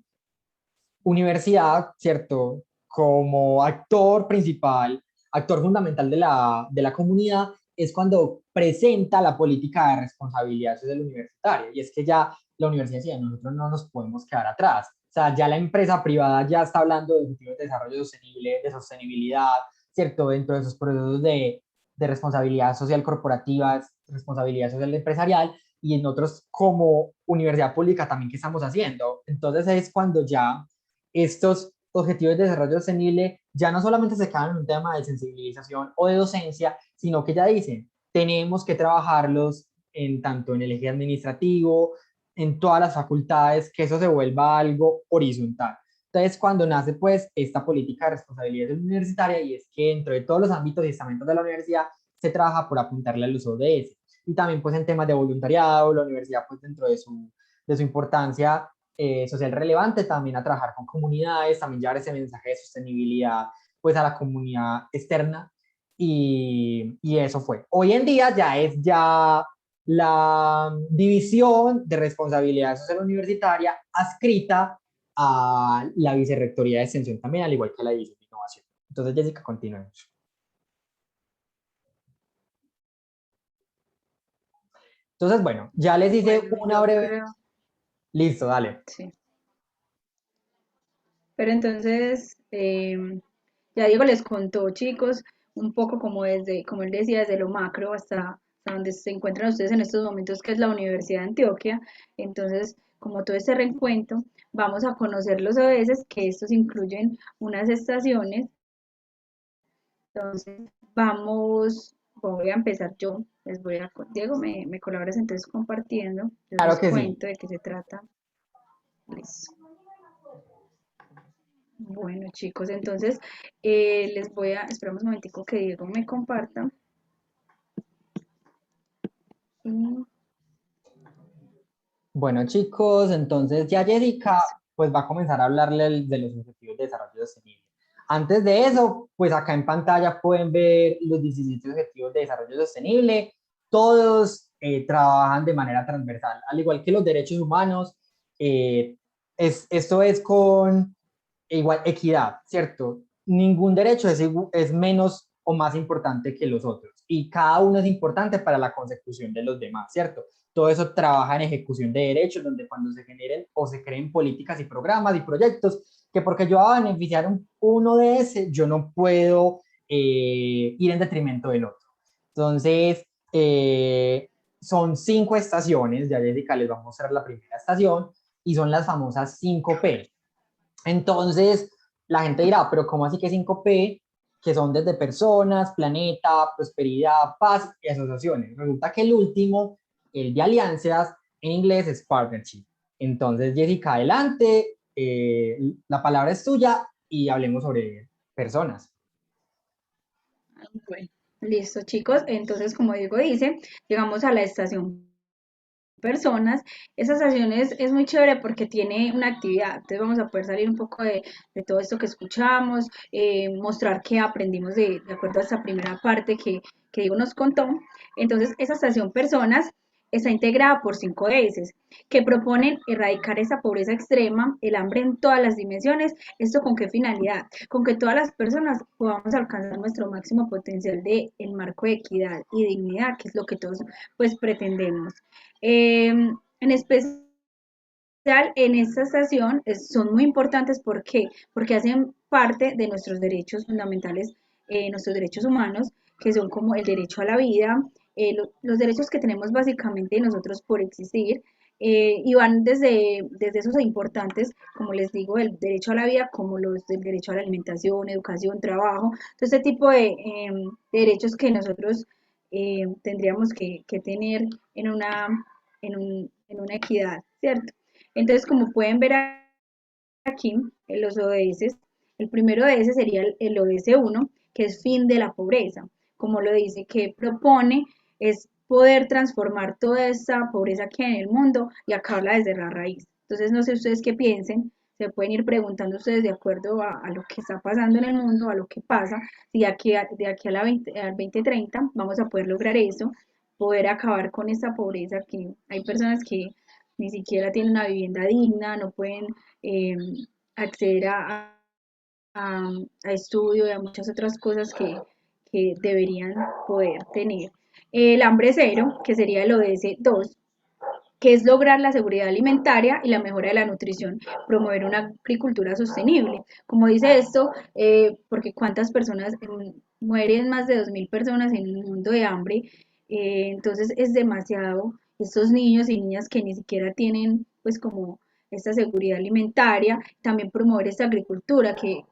universidad, ¿cierto? Como actor principal, actor fundamental de la comunidad, es cuando presenta la política de responsabilidad social universitaria. Y es que ya la universidad decía, nosotros no nos podemos quedar atrás. O sea, ya la empresa privada ya está hablando de objetivos de desarrollo sostenible, de sostenibilidad, ¿cierto? Dentro de esos procesos de responsabilidad social corporativa, responsabilidad social empresarial, y en otros como universidad pública también que estamos haciendo. Entonces es cuando ya estos objetivos de desarrollo sostenible ya no solamente se quedan en un tema de sensibilización o de docencia, sino que ya dicen, tenemos que trabajarlos en tanto en el eje administrativo, en todas las facultades, que eso se vuelva algo horizontal. Entonces, cuando nace pues esta política de responsabilidad universitaria, y es que dentro de todos los ámbitos y estamentos de la universidad se trabaja por apuntarle a los ODS. Y también pues en temas de voluntariado, la universidad pues dentro de su importancia social relevante, también a trabajar con comunidades, también llevar ese mensaje de sostenibilidad pues a la comunidad externa y eso fue. Hoy en día ya es ya la división de responsabilidad social universitaria adscrita a la Vicerrectoría de Extensión también, al igual que la División de Innovación. Entonces, Jessica, continuemos. Entonces, bueno, ya les hice Bueno, una yo breve... creo, Listo, dale. sí. Pero entonces, ya Diego les contó, chicos, un poco como desde, como él decía, desde lo macro hasta donde se encuentran ustedes en estos momentos, que es la Universidad de Antioquia. Entonces, como todo este reencuentro, vamos a conocer los ODS, que estos incluyen unas estaciones. Entonces, voy a empezar yo. Diego, me colaboras entonces compartiendo. Yo Claro les que sí. cuento de qué se trata. Listo. Bueno, chicos, entonces esperamos un momentico que Diego me comparta. Y Bueno, chicos, entonces ya Jessica listo. pues va a comenzar a hablarle de los objetivos de desarrollo sostenible. Antes de eso, pues acá en pantalla pueden ver los 17 objetivos de desarrollo sostenible. Todos trabajan de manera transversal, al igual que los derechos humanos. Esto es con igual equidad, ¿cierto? Ningún derecho es menos o más importante que los otros y cada uno es importante para la consecución de los demás, ¿cierto? Todo eso trabaja en ejecución de derechos, donde cuando se generen o se creen políticas y programas y proyectos, que porque yo voy a beneficiar uno de ese, yo no puedo ir en detrimento del otro. Entonces, son 5 estaciones, ya Jessica les va a mostrar la primera estación, y son las famosas 5P. Entonces, la gente dirá, pero ¿cómo así que 5P? Que son desde personas, planeta, prosperidad, paz y asociaciones. Resulta que el último, el de alianzas, en inglés es partnership. Entonces, Jessica, adelante, la palabra es tuya y hablemos sobre personas. Bueno, listo, chicos. Entonces, como Diego dice, llegamos a la estación personas. Esa estación es muy chévere porque tiene una actividad. Entonces vamos a poder salir un poco de todo esto que escuchamos, mostrar qué aprendimos de acuerdo a esta primera parte que Diego nos contó. Entonces, esa estación personas está integrada por 5 ejes que proponen erradicar esa pobreza extrema, el hambre en todas las dimensiones. ¿Esto con qué finalidad? Con que todas las personas podamos alcanzar nuestro máximo potencial de el marco de equidad y dignidad, que es lo que todos pues pretendemos. En especial en esta estación son muy importantes. Porque hacen parte de nuestros derechos fundamentales, nuestros derechos humanos, que son como el derecho a la vida, los derechos que tenemos básicamente nosotros por existir, y van desde esos importantes, como les digo, el derecho a la vida, como los del derecho a la alimentación, educación, trabajo, todo este tipo derechos que nosotros tendríamos que tener en en una equidad, ¿cierto? Entonces, como pueden ver aquí, en los ODS, el primero de ese sería el ODS 1, que es fin de la pobreza. Como lo dice, que propone es poder transformar toda esa pobreza que hay en el mundo y acabarla desde la raíz. Entonces, no sé ustedes qué piensen, se pueden ir preguntando ustedes de acuerdo a lo que está pasando en el mundo, a lo que pasa, si de aquí a al 2030 vamos a poder lograr eso, poder acabar con esa pobreza, que hay personas que ni siquiera tienen una vivienda digna, no pueden eh, acceder a estudio y a muchas otras cosas que deberían poder tener. El hambre cero, que sería el ODS 2, que es lograr la seguridad alimentaria y la mejora de la nutrición, promover una agricultura sostenible. Como dice esto, porque cuántas personas mueren, más de 2.000 personas en un mundo de hambre, entonces es demasiado. Estos niños y niñas que ni siquiera tienen pues como esta seguridad alimentaria, también promover esta agricultura, que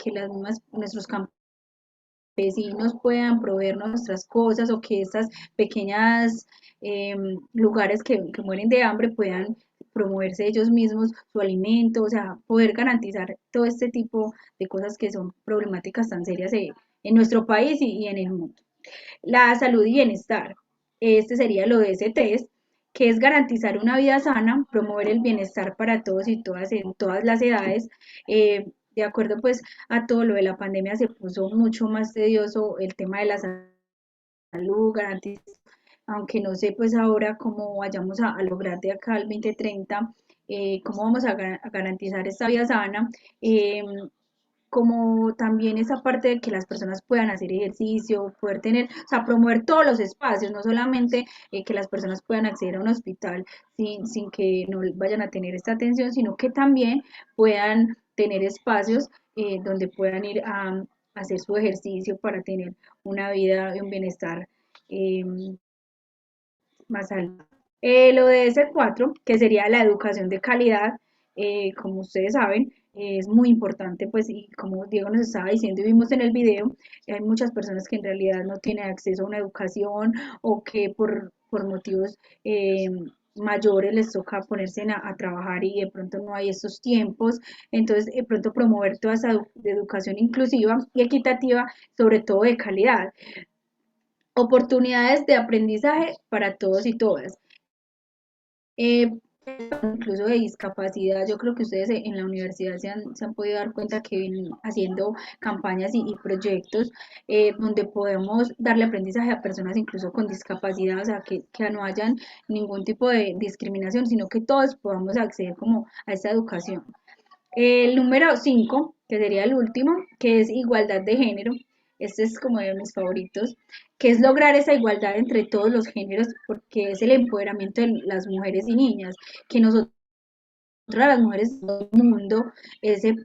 nuestros campesinos puedan proveer nuestras cosas, o que estas pequeñas lugares que mueren de hambre puedan promoverse ellos mismos su alimento, o sea, poder garantizar todo este tipo de cosas que son problemáticas tan serias en nuestro país y en el mundo. La salud y bienestar, este sería lo de ese test, que es garantizar una vida sana, promover el bienestar para todos y todas en todas las edades. De acuerdo pues a todo lo de la pandemia, se puso mucho más tedioso el tema de la salud, garantizar, aunque no sé pues ahora cómo vayamos a lograr de acá al 2030, cómo vamos a garantizar esta vida sana, como también esa parte de que las personas puedan hacer ejercicio, poder tener, o sea, promover todos los espacios, no solamente que las personas puedan acceder a un hospital sin que no vayan a tener esta atención, sino que también puedan tener espacios donde puedan ir a hacer su ejercicio para tener una vida y un bienestar eh, más alto. Lo de ese 4, que sería la educación de calidad, como ustedes saben, es muy importante, pues, y como Diego nos estaba diciendo y vimos en el video, hay muchas personas que en realidad no tienen acceso a una educación, o que por motivos mayores les toca ponerse a trabajar y de pronto no hay estos tiempos. Entonces de pronto promover toda esa educación inclusiva y equitativa, sobre todo de calidad, oportunidades de aprendizaje para todos y todas. Eh, Incluso de discapacidad, yo creo que ustedes en la universidad se han podido dar cuenta que vienen haciendo campañas y proyectos donde podemos darle aprendizaje a personas incluso con discapacidad, o sea, que no hayan ningún tipo de discriminación, sino que todos podamos acceder como a esta educación. El número 5, que sería el último, que es igualdad de género. Este es como de mis favoritos, que es lograr esa igualdad entre todos los géneros, porque es el empoderamiento de las mujeres y niñas, que nosotros las mujeres del mundo, ese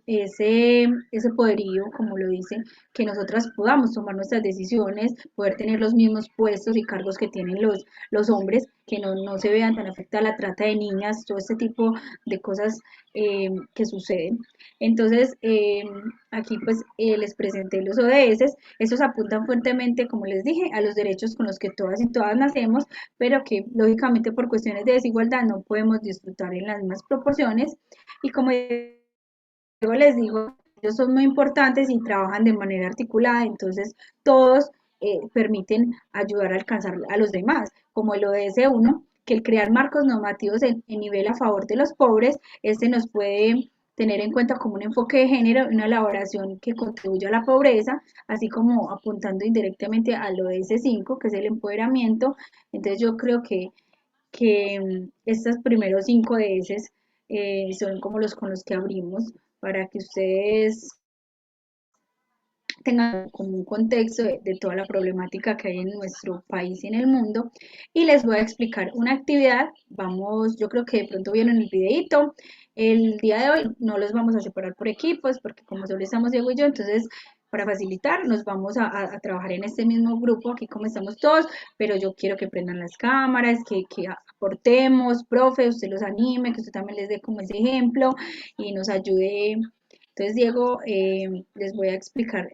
poderío, como lo dicen, que nosotras podamos tomar nuestras decisiones, poder tener los mismos puestos y cargos que tienen los hombres, que no se vean tan afectada la trata de niñas, todo este tipo de cosas que suceden. Entonces, aquí pues les presenté los ODS, estos apuntan fuertemente, como les dije, a los derechos con los que todas y todas nacemos, pero que lógicamente por cuestiones de desigualdad no podemos disfrutar en las mismas proporciones, y como les digo, ellos son muy importantes y trabajan de manera articulada, entonces todos permiten ayudar a alcanzar a los demás, como el ODS 1, que el crear marcos normativos en nivel a favor de los pobres, este nos puede tener en cuenta como un enfoque de género, una elaboración que contribuya a la pobreza, así como apuntando indirectamente al ODS 5, que es el empoderamiento. Entonces yo creo que estos primeros 5 de esos son como los con los que abrimos, para que ustedes tengan como un contexto de toda la problemática que hay en nuestro país y en el mundo. Y les voy a explicar una actividad. Vamos, yo creo que de pronto vieron el videito. El día de hoy no los vamos a separar por equipos, porque como solo estamos Diego y yo, entonces para facilitar, nos vamos a trabajar en este mismo grupo, aquí como estamos todos, pero yo quiero que prendan las cámaras, que aportemos, profe, usted los anime, que usted también les dé como ese ejemplo y nos ayude. Entonces, Diego, les voy a explicar,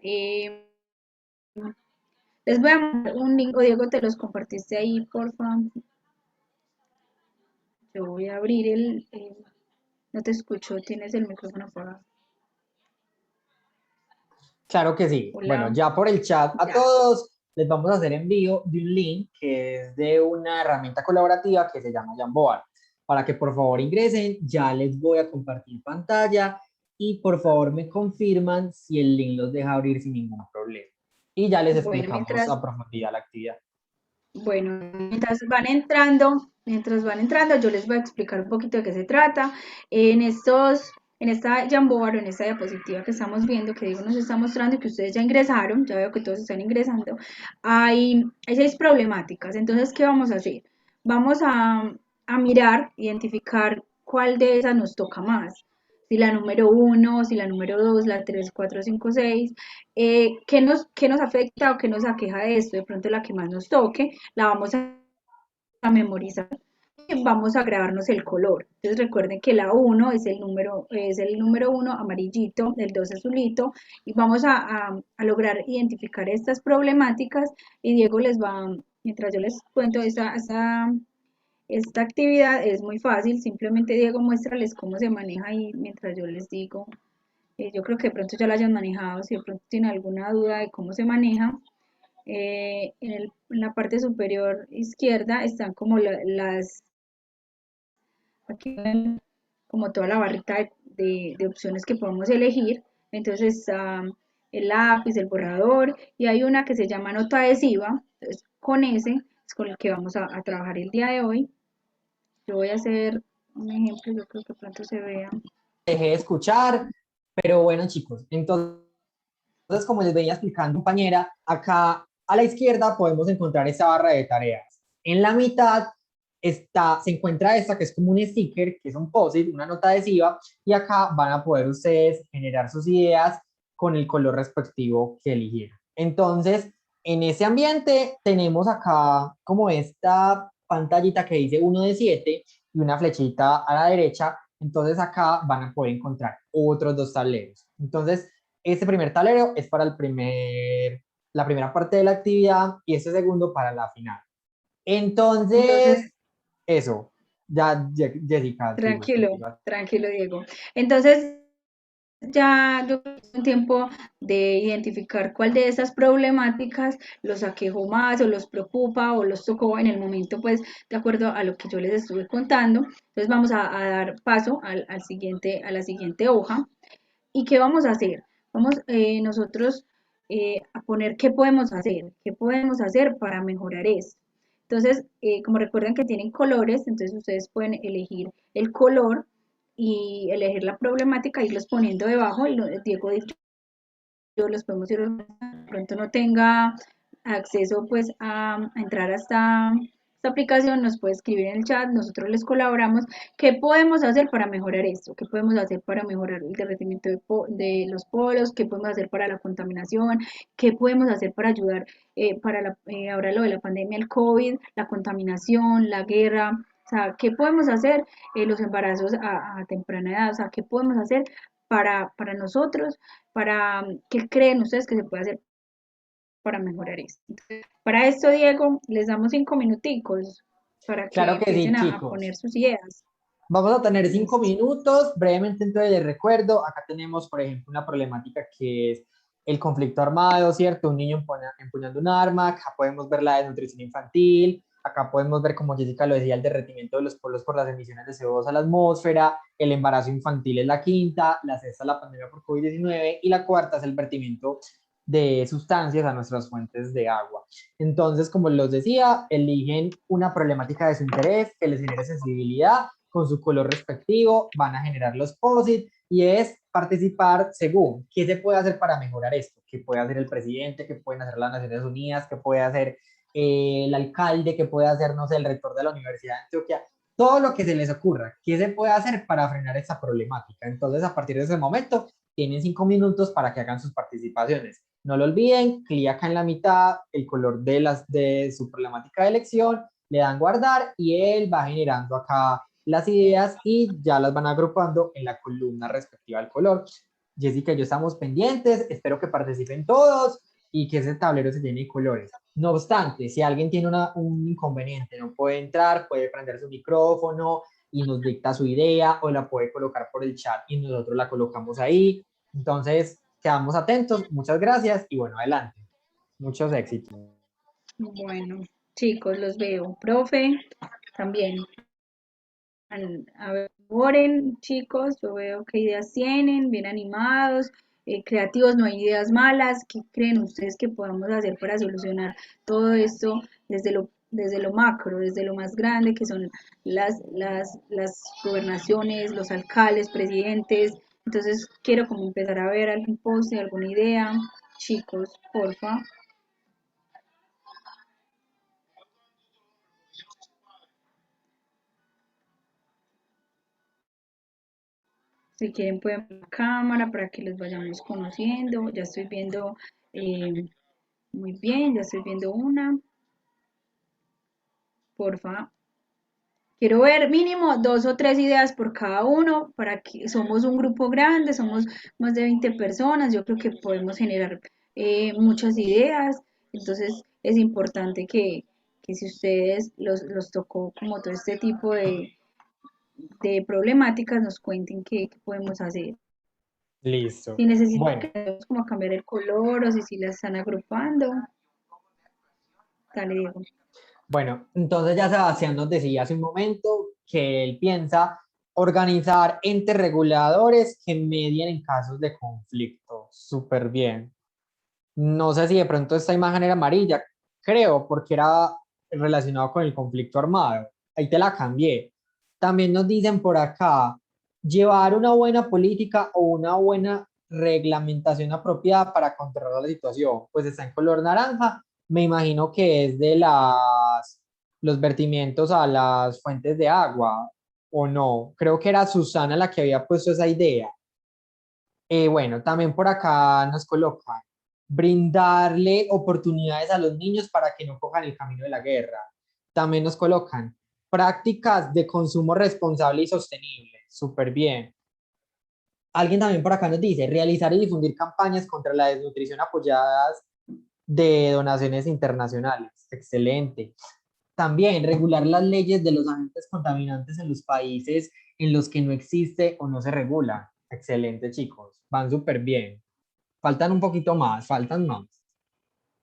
les voy a mandar un link, o Diego, te los compartiste ahí, por favor. Yo voy a abrir no te escucho, tienes el micrófono apagado. Claro que sí. Hola. Bueno, ya por el chat a Ya. todos les vamos a hacer envío de un link que es de una herramienta colaborativa que se llama Jamboard. Para que por favor ingresen, ya les voy a compartir pantalla y por favor me confirman si el link los deja abrir sin ningún problema. Y ya les Bueno, explicamos a profundidad la actividad. Bueno, mientras van entrando, yo les voy a explicar un poquito de qué se trata. En esta Jamboard, en esta diapositiva que estamos viendo, que Diego nos está mostrando y que ustedes ya ingresaron, ya veo que todos están ingresando, hay 6 problemáticas. Entonces, ¿qué vamos a hacer? Vamos a mirar, identificar cuál de esas nos toca más. Si la número 1, si la número 2, la 3, 4, 5, 6, qué nos afecta o qué nos aqueja de esto. De pronto la que más nos toque, la vamos a memorizar y vamos a grabarnos el color. Entonces recuerden que la 1 es el número 1 amarillito, el 2 azulito, y vamos a lograr identificar estas problemáticas y Diego les va, mientras yo les cuento esta actividad es muy fácil, simplemente Diego muéstrales cómo se maneja y mientras yo les digo, yo creo que de pronto ya la hayan manejado, si de pronto tienen alguna duda de cómo se maneja, en la parte superior izquierda están como aquí ven como toda la barrita de opciones que podemos elegir, entonces está el lápiz, el borrador y hay una que se llama nota adhesiva, entonces con ese es con el que vamos a trabajar el día de hoy. Yo voy a hacer un ejemplo, yo creo que pronto se vea. Dejé de escuchar, pero bueno chicos, entonces como les venía explicando compañera, acá a la izquierda podemos encontrar esta barra de tareas. En la mitad se encuentra esta que es como un sticker, que es un post-it, una nota adhesiva, y acá van a poder ustedes generar sus ideas con el color respectivo que eligieron. Entonces, en ese ambiente tenemos acá como esta pantallita que dice 1 de 7 y una flechita a la derecha. Entonces acá van a poder encontrar otros 2 tableros. Entonces, este primer tablero es para la primera parte de la actividad y este segundo para la final. Entonces eso, ya Jessica. Tranquilo, Diego. Entonces, ya yo creo que es un tiempo de identificar cuál de esas problemáticas los aquejó más o los preocupa o los tocó en el momento, pues, de acuerdo a lo que yo les estuve contando. Entonces, vamos a dar paso a la siguiente hoja. ¿Y qué vamos a hacer? Vamos nosotros a poner qué podemos hacer para mejorar esto. Entonces, como recuerden que tienen colores, entonces ustedes pueden elegir el color y elegir la problemática, irlos poniendo debajo, y Diego dicho, los podemos ir, de pronto no tenga acceso pues a entrar hasta esta aplicación, nos puede escribir en el chat, nosotros les colaboramos. ¿Qué podemos hacer para mejorar esto? ¿Qué podemos hacer para mejorar el derretimiento de los polos? ¿Qué podemos hacer para la contaminación? ¿Qué podemos hacer para ayudar para ahora lo de la pandemia, el COVID, la contaminación, la guerra? O sea, ¿qué podemos hacer? Los embarazos a temprana edad, o sea, ¿qué podemos hacer para nosotros? ¿Qué creen ustedes que se puede hacer para mejorar esto? Para esto, Diego, les damos 5 minuticos para que Claro que empiecen sí, a chicos. poner sus ideas. Vamos a tener 5 minutos. Brevemente, entonces les recuerdo, acá tenemos, por ejemplo, una problemática que es el conflicto armado, ¿cierto? Un niño empuñando un arma. Acá podemos ver la desnutrición infantil. Acá podemos ver, como Jessica lo decía, el derretimiento de los polos por las emisiones de CO2 a la atmósfera. El embarazo infantil es la quinta. La sexta, la pandemia por COVID-19. Y la cuarta es el vertimiento de sustancias a nuestras fuentes de agua. Entonces, como les decía, eligen una problemática de su interés que les genere sensibilidad con su color respectivo, van a generar los POSIT y es participar según qué se puede hacer para mejorar esto, qué puede hacer el presidente, qué pueden hacer las Naciones Unidas, qué puede hacer el alcalde, qué puede hacer, no sé, el rector de la Universidad de Antioquia, todo lo que se les ocurra, qué se puede hacer para frenar esta problemática. Entonces, a partir de ese momento, tienen 5 minutos para que hagan sus participaciones. No lo olviden, clic acá en la mitad, el color de su problemática de elección, le dan guardar y él va generando acá las ideas y ya las van agrupando en la columna respectiva al color. Jessica y yo estamos pendientes, espero que participen todos y que ese tablero se llene de colores. No obstante, si alguien tiene un inconveniente, no puede entrar, puede prender su micrófono y nos dicta su idea o la puede colocar por el chat y nosotros la colocamos ahí. Entonces, quedamos atentos. Muchas gracias y bueno, adelante. Muchos éxitos. Bueno, chicos, los veo. Profe, también. A ver, oren, chicos, yo veo qué ideas tienen, bien animados, creativos, no hay ideas malas. ¿Qué creen ustedes que podamos hacer para solucionar todo esto desde lo macro, desde lo más grande, que son las gobernaciones, los alcaldes, presidentes? Entonces, quiero como empezar a ver algún post, alguna idea. Chicos, porfa. Si quieren pueden poner la cámara para que los vayamos conociendo. Ya estoy viendo muy bien, ya estoy viendo una. Porfa. Quiero ver mínimo 2 o 3 ideas por cada uno para que somos un grupo grande, somos más de 20 personas. Yo creo que podemos generar muchas ideas. Entonces es importante que si ustedes los tocó como todo este tipo de problemáticas, nos cuenten qué podemos hacer. Listo. Si necesitan Bueno, que como cambiar el color o si la están agrupando. Dale, Diego. bueno, entonces ya Sebastián nos decía hace un momento que él piensa organizar entes reguladores que medien en casos de conflicto. Súper bien. No sé si de pronto esta imagen era amarilla, creo, porque era relacionado con el conflicto armado. Ahí te la cambié. También nos dicen por acá, llevar una buena política o una buena reglamentación apropiada para controlar la situación. Pues está en color naranja. Me imagino que es de los vertimientos a las fuentes de agua, o no. Creo que era Susana la que había puesto esa idea. Bueno, también por acá nos colocan brindarle oportunidades a los niños para que no cojan el camino de la guerra. También nos colocan prácticas de consumo responsable y sostenible. Súper bien. Alguien también por acá nos dice realizar y difundir campañas contra la desnutrición apoyadas de donaciones internacionales. Excelente. También regular las leyes de los agentes contaminantes en los países en los que no existe o no se regula. Excelente, chicos. Van súper bien. Faltan un poquito más, faltan más,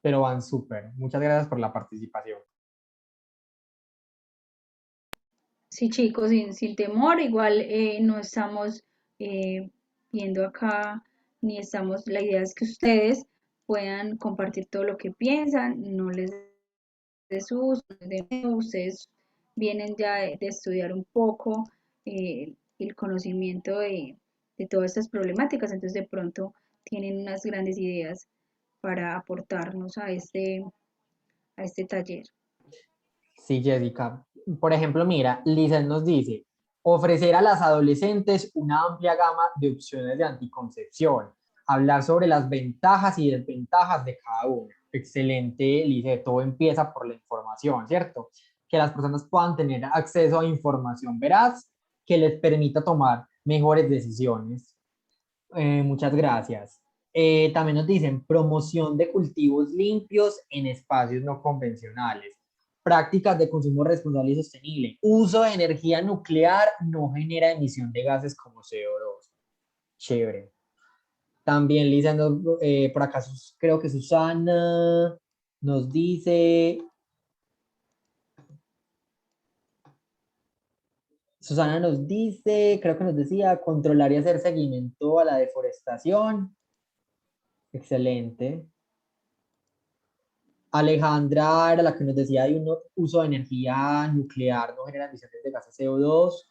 pero van súper. Muchas gracias por la participación. Sí, chicos, sin temor, igual no estamos eh, viendo acá, ni estamos, la idea es que ustedes puedan compartir todo lo que piensan, no les dé susto, no les dé miedo. Ustedes vienen ya de estudiar un poco el conocimiento de todas estas problemáticas, entonces de pronto tienen unas grandes ideas para aportarnos a este taller. Sí, Jessica. Por ejemplo, mira, Lisa nos dice, ofrecer a las adolescentes una amplia gama de opciones de anticoncepción, hablar sobre las ventajas y desventajas de cada una. Excelente, Lisa, todo empieza por la información, ¿cierto? Que las personas puedan tener acceso a información veraz que les permita tomar mejores decisiones. Muchas gracias. También nos dicen promoción de cultivos limpios en espacios no convencionales, prácticas de consumo responsable y sostenible, uso de energía nuclear no genera emisión de gases como CO2. Chévere. También Lisa, por acá creo que Susana nos dice, creo que nos decía, controlar y hacer seguimiento a la deforestación. Excelente. Alejandra era la que nos decía de un uso de energía nuclear, no genera emisiones de gases CO2.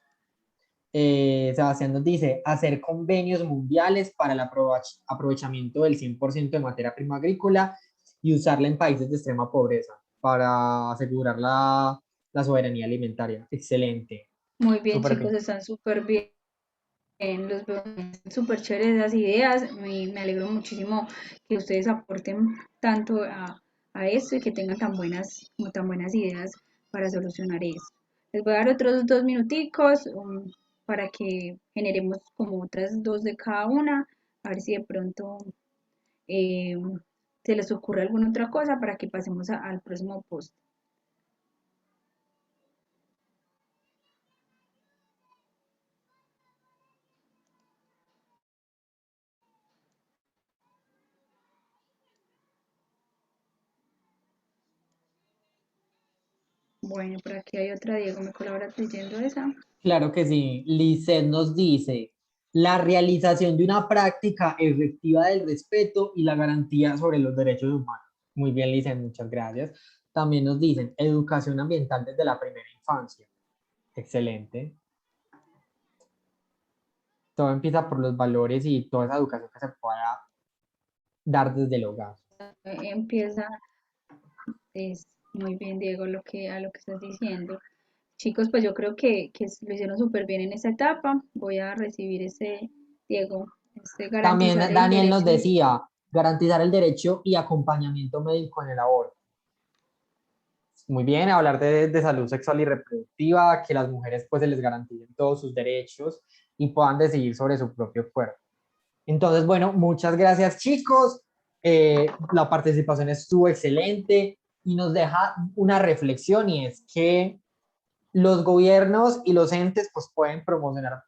Sebastián nos dice, hacer convenios mundiales para el aprovechamiento del 100% de materia prima agrícola y usarla en países de extrema pobreza para asegurar la soberanía alimentaria. Excelente. Muy bien, Súper chicos, bien. están súper bien. Los veo súper chéveres esas ideas, me alegro muchísimo que ustedes aporten tanto a esto y que tengan como tan buenas ideas para solucionar eso. Les voy a dar otros 2 minuticos para que generemos como otras dos de cada una, a ver si de pronto eh, se les ocurre alguna otra cosa para que pasemos al próximo post. Bueno, por aquí hay otra, Diego, ¿me colaboras leyendo esa? Claro que sí. Lisset nos dice, la realización de una práctica efectiva del respeto y la garantía sobre los derechos humanos. Muy bien, Lisset, muchas gracias. También nos dicen, educación ambiental desde la primera infancia. Excelente. Todo empieza por los valores y toda esa educación que se pueda dar desde el hogar. Empieza, es muy bien, Diego, a lo que estás diciendo. Chicos, pues yo creo que lo hicieron súper bien en esa etapa. Voy a recibir ese, Diego, También garantizar el Daniel nos derecho. decía, garantizar el derecho y acompañamiento médico en el aborto. Muy bien, hablar de salud sexual y reproductiva, que las mujeres pues se les garanticen todos sus derechos y puedan decidir sobre su propio cuerpo. Entonces, bueno, muchas gracias chicos. La participación estuvo excelente y nos deja una reflexión y es que los gobiernos y los entes pues pueden promocionar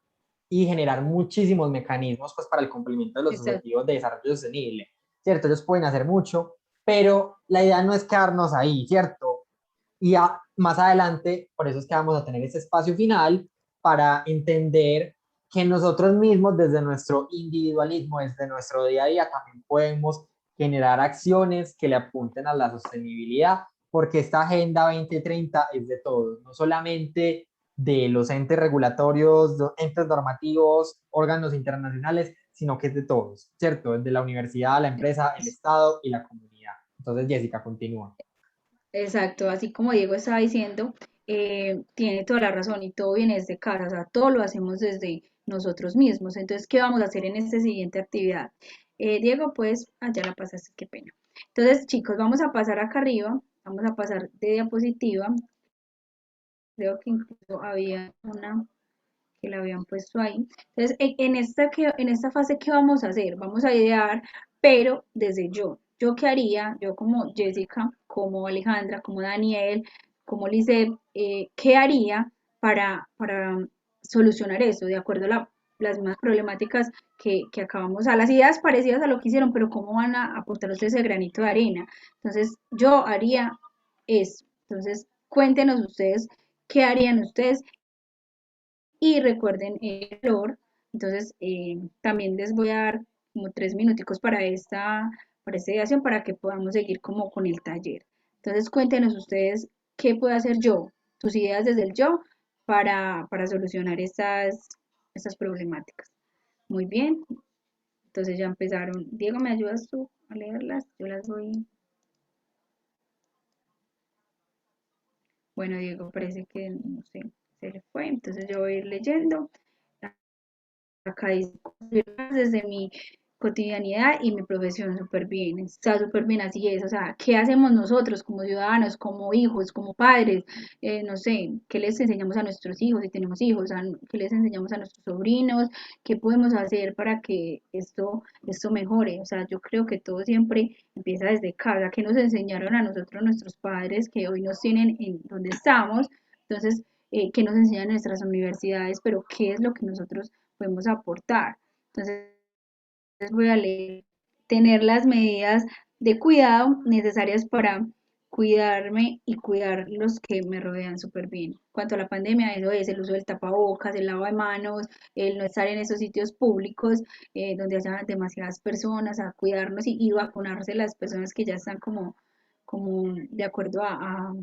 y generar muchísimos mecanismos pues para el cumplimiento de los Exacto. objetivos de desarrollo sostenible, ¿cierto? Ellos pueden hacer mucho, pero la idea no es quedarnos ahí, ¿cierto? Y más adelante, por eso es que vamos a tener ese espacio final para entender que nosotros mismos desde nuestro individualismo, desde nuestro día a día, también podemos generar acciones que le apunten a la sostenibilidad, porque esta Agenda 2030 es de todos, no solamente de los entes regulatorios, entes normativos, órganos internacionales, sino que es de todos, ¿cierto? Desde la universidad, la empresa, el Estado y la comunidad. Entonces, Jessica, continúa. Exacto, así como Diego estaba diciendo, tiene toda la razón y todo viene desde casa, o sea, todo lo hacemos desde nosotros mismos. Entonces, ¿qué vamos a hacer en esta siguiente actividad? Diego, pues, ya la pasaste, qué pena. Entonces, chicos, vamos a pasar acá arriba, vamos a pasar de diapositiva. Creo que incluso había una que la habían puesto ahí. Entonces, en esta fase, ¿qué vamos a hacer? Vamos a idear, pero desde yo. ¿Yo qué haría? Yo como Jessica, como Alejandra, como Daniel, como Lisette, ¿qué haría para solucionar eso? De acuerdo a las mismas problemáticas que acabamos, a las ideas parecidas a lo que hicieron, pero ¿cómo van a aportar ustedes ese granito de arena? Entonces, yo haría eso. Entonces, cuéntenos ustedes qué harían ustedes y recuerden el valor. Entonces, también les voy a dar como 3 minuticos para esta ideación para que podamos seguir como con el taller. Entonces, cuéntenos ustedes qué puedo hacer yo, tus ideas desde el yo para solucionar estas problemáticas. Muy bien, entonces ya empezaron. Diego, ¿me ayudas tú a leerlas? Yo las voy. Bueno, Diego, parece que no sé, se le fue, entonces yo voy a ir leyendo. Acá dice, desde mi cotidianidad y mi profesión súper bien, está súper bien, así es, o sea, ¿qué hacemos nosotros como ciudadanos, como hijos, como padres? No sé, ¿qué les enseñamos a nuestros hijos si tenemos hijos? ¿Qué les enseñamos a nuestros sobrinos? ¿Qué podemos hacer para que esto mejore? O sea, yo creo que todo siempre empieza desde casa, ¿qué nos enseñaron a nosotros nuestros padres que hoy nos tienen en donde estamos? Entonces, ¿qué nos enseñan nuestras universidades? Pero ¿qué es lo que nosotros podemos aportar? Entonces, voy a leer, tener las medidas de cuidado necesarias para cuidarme y cuidar los que me rodean súper bien. Cuanto a la pandemia, eso es el uso del tapabocas, el lavado de manos, el no estar en esos sitios públicos donde haya demasiadas personas, a cuidarnos y vacunarse las personas que ya están como de acuerdo a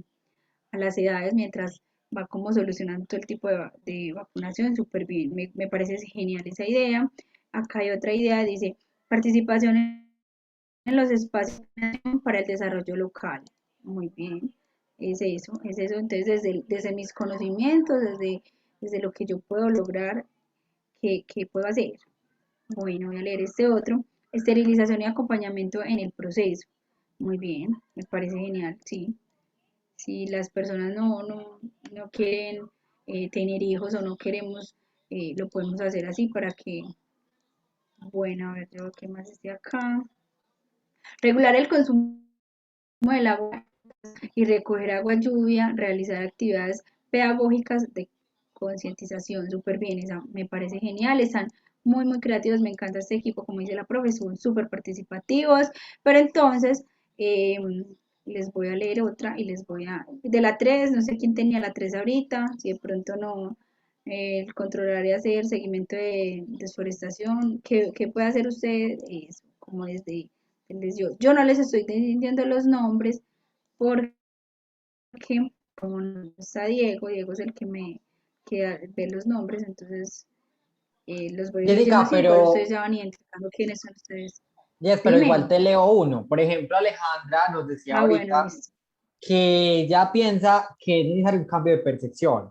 las edades mientras va como solucionando todo el tipo de vacunación, súper bien, me parece genial esa idea. Acá hay otra idea, dice participación en los espacios para el desarrollo local. Muy bien, es eso. Entonces, desde mis conocimientos, desde lo que yo puedo lograr, ¿qué puedo hacer? Bueno, voy a leer este otro. Esterilización y acompañamiento en el proceso. Muy bien, me parece genial, sí. Si las personas no quieren tener hijos o no queremos, lo podemos hacer así para que, bueno, a ver, yo qué más esté acá. Regular el consumo del agua y recoger agua lluvia, realizar actividades pedagógicas de concientización, súper bien, esa me parece genial, están muy creativos, me encanta este equipo, como dice la profe, son súper participativos, pero entonces eh, les voy a leer otra y de la 3 no sé quién tenía la 3 ahorita, si de pronto no, el controlar y hacer seguimiento de desforestación, ¿qué puede hacer usted? Eso, como yo no les estoy diciendo los nombres, porque como no está Diego es el que ve los nombres, entonces los voy a ir leyendo Jessica, así, igual ustedes pero, ya van identificando quiénes son ustedes. yes, pero igual Dime. te leo uno. Por ejemplo, Alejandra nos decía Ah, bueno, ahorita listo. que ella piensa que es necesario un cambio de percepción,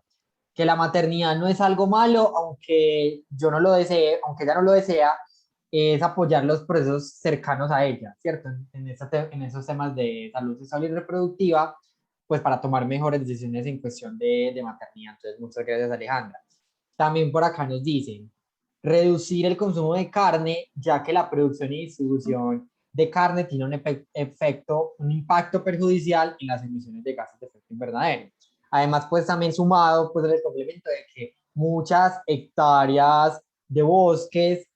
que la maternidad no es algo malo, aunque yo no lo desee, aunque ella no lo desea, es apoyar los procesos cercanos a ella, ¿cierto? En esos temas de salud sexual y reproductiva, pues para tomar mejores decisiones en cuestión de maternidad. Entonces, muchas gracias, Alejandra. También por acá nos dicen, reducir el consumo de carne, ya que la producción y distribución de carne tiene un impacto perjudicial en las emisiones de gases de efecto invernadero. Además, pues también sumado, pues el complemento de que muchas hectáreas de bosques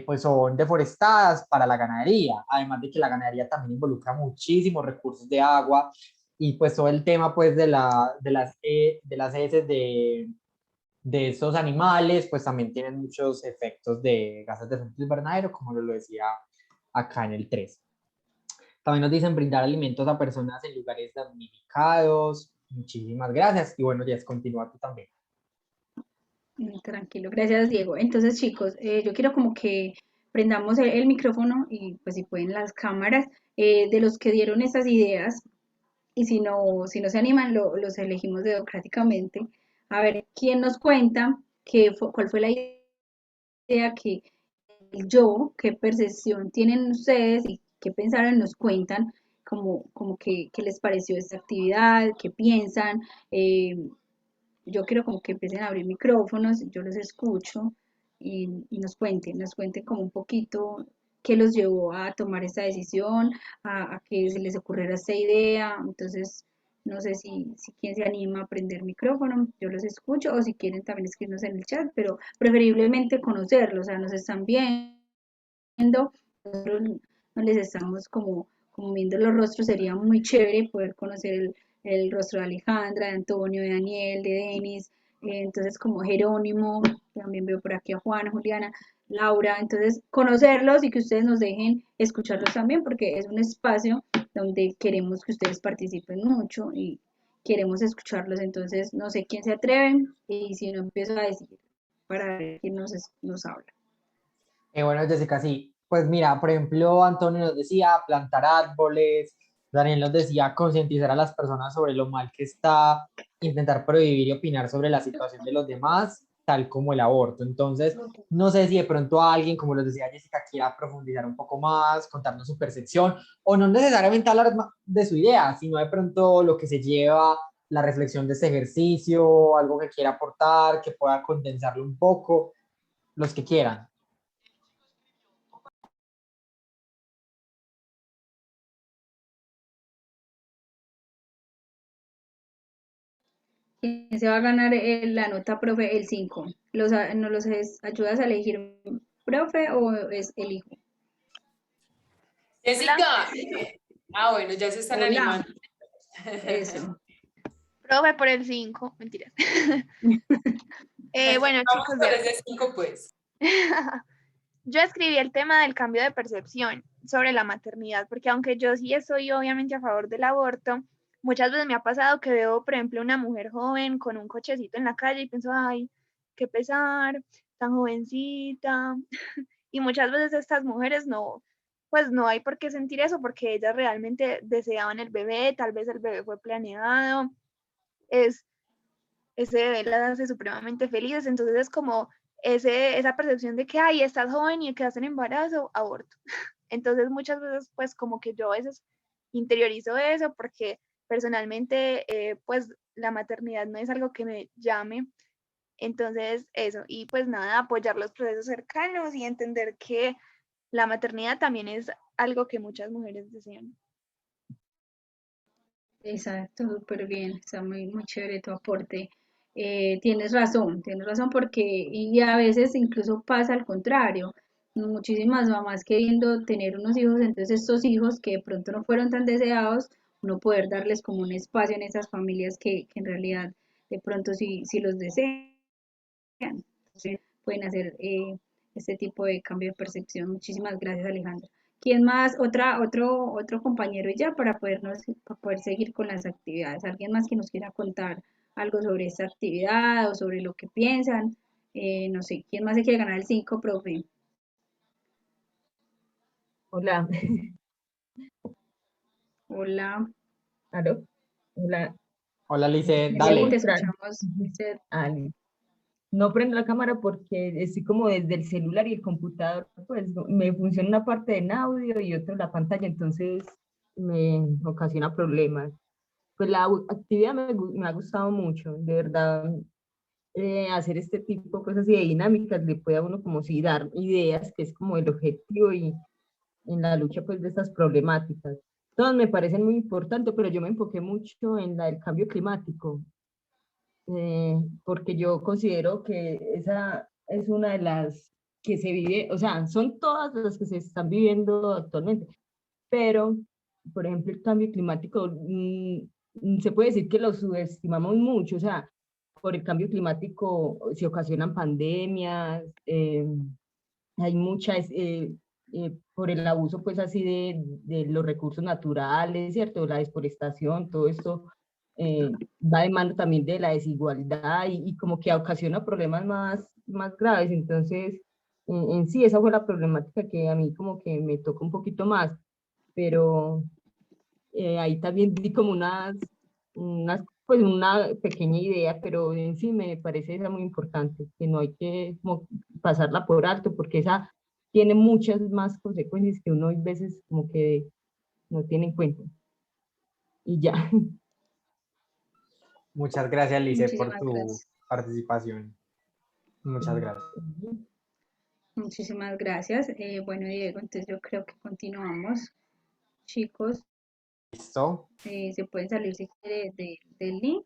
pues son deforestadas para la ganadería, además de que la ganadería también involucra muchísimos recursos de agua y pues todo el tema pues de las heces de estos animales, pues también tienen muchos efectos de gases de efecto invernadero, como lo decía acá en el 3. También nos dicen brindar alimentos a personas en lugares damnificados. Muchísimas gracias. Y bueno, ya continúa tú también. Tranquilo, gracias Diego. Entonces chicos, yo quiero como que prendamos el micrófono y pues si pueden las cámaras de los que dieron esas ideas y si no se animan los elegimos democráticamente. A ver, ¿quién nos cuenta cuál fue la idea que qué percepción tienen ustedes y qué pensaron, nos cuentan, como qué les pareció esta actividad, qué piensan? Yo quiero como que empiecen a abrir micrófonos, yo los escucho y nos cuenten como un poquito qué los llevó a tomar esa decisión, a que se les ocurriera esta idea. Entonces, no sé si quien se anima a prender micrófono, yo los escucho, o si quieren también escribirnos en el chat, pero preferiblemente conocerlos, o sea, nos están viendo, nosotros no les estamos como viendo los rostros, sería muy chévere poder conocer el rostro de Alejandra, de Antonio, de Daniel, de Denis, entonces como Jerónimo, también veo por aquí a Juana, Juliana, Laura, entonces conocerlos y que ustedes nos dejen escucharlos también, porque es un espacio donde queremos que ustedes participen mucho y queremos escucharlos, entonces no sé quién se atreve y si no empiezo a decir para ver quién nos habla. Bueno, Jessica, sí. Pues mira, por ejemplo, Antonio nos decía plantar árboles, Daniel nos decía concientizar a las personas sobre lo mal que está, intentar prohibir y opinar sobre la situación de los demás, tal como el aborto. Entonces, no sé si de pronto alguien, como les decía Jessica, quiera profundizar un poco más, contarnos su percepción, o no necesariamente hablar de su idea, sino de pronto lo que se lleva, la reflexión de este ejercicio, algo que quiera aportar, que pueda condensarlo un poco, los que quieran. ¿Quién se va a ganar la nota, profe? El 5. ¿Nos los ayudas a elegir, profe, o es el hijo? Jessica, bueno, ya se están Hola, animando. eso. Profe por el 5, mentiras. Bueno, Vamos chicos, por vean. ese 5, pues. Yo escribí el tema del cambio de percepción sobre la maternidad, porque aunque yo sí estoy obviamente a favor del aborto, muchas veces me ha pasado que veo, por ejemplo, una mujer joven con un cochecito en la calle y pienso, ay, qué pesar, tan jovencita. Y muchas veces estas mujeres no, pues no hay por qué sentir eso, porque ellas realmente deseaban el bebé, tal vez el bebé fue planeado, ese bebé las hace supremamente felices, entonces es como esa percepción de que, ay, estás joven y quedaste en embarazo, aborto. Entonces muchas veces pues como que yo a veces interiorizo eso porque personalmente pues la maternidad no es algo que me llame. Entonces eso, y pues nada, apoyar los procesos cercanos y entender que la maternidad también es algo que muchas mujeres desean. Exacto, súper bien, está muy, muy chévere tu aporte. Tienes razón porque y a veces incluso pasa al contrario. Muchísimas mamás queriendo tener unos hijos, entonces estos hijos que de pronto no fueron tan deseados, no poder darles como un espacio en esas familias que en realidad de pronto sí los desean. Entonces pueden hacer este tipo de cambio de percepción. Muchísimas gracias, Alejandra. ¿Quién más? Otro compañero y ya para poder seguir con las actividades. ¿Alguien más que nos quiera contar algo sobre esta actividad o sobre lo que piensan? No sé, ¿quién más se quiere ganar el 5, profe? Hola, Hola, ¿aló? Hola, Hola, Lice, sí, quería ahí te dale. mostrar. escuchamos. Dice, No prendo la cámara porque estoy como desde el celular y el computador, pues me funciona una parte en audio y otra la pantalla, entonces me ocasiona problemas. Pues la actividad me ha gustado mucho, de verdad, hacer este tipo de cosas y de dinámicas le puede a uno como si dar ideas, que es como el objetivo y en la lucha pues de estas problemáticas. Todas me parecen muy importantes, pero yo me enfoqué mucho en la del cambio climático, porque yo considero que esa es una de las que se vive, o sea, son todas las que se están viviendo actualmente, pero, por ejemplo, el cambio climático, se puede decir que lo subestimamos mucho, o sea, por el cambio climático se ocasionan pandemias, hay muchas, por el abuso pues así de los recursos naturales, ¿cierto? La deforestación, todo esto va de mano también de la desigualdad y como que ocasiona problemas más graves. Entonces, en sí, esa fue la problemática que a mí como que me toca un poquito más, pero ahí también di como pues una pequeña idea, pero en sí me parece esa muy importante, que no hay que como pasarla por alto, porque esa tiene muchas más consecuencias que uno a veces como que no tiene en cuenta. Y ya. Muchas gracias, Lice, por muchísimas tu gracias. participación. Muchas gracias. Muchísimas gracias. Bueno, Diego, entonces yo creo que continuamos. Chicos, ¿Listo? se pueden salir si quieren del link.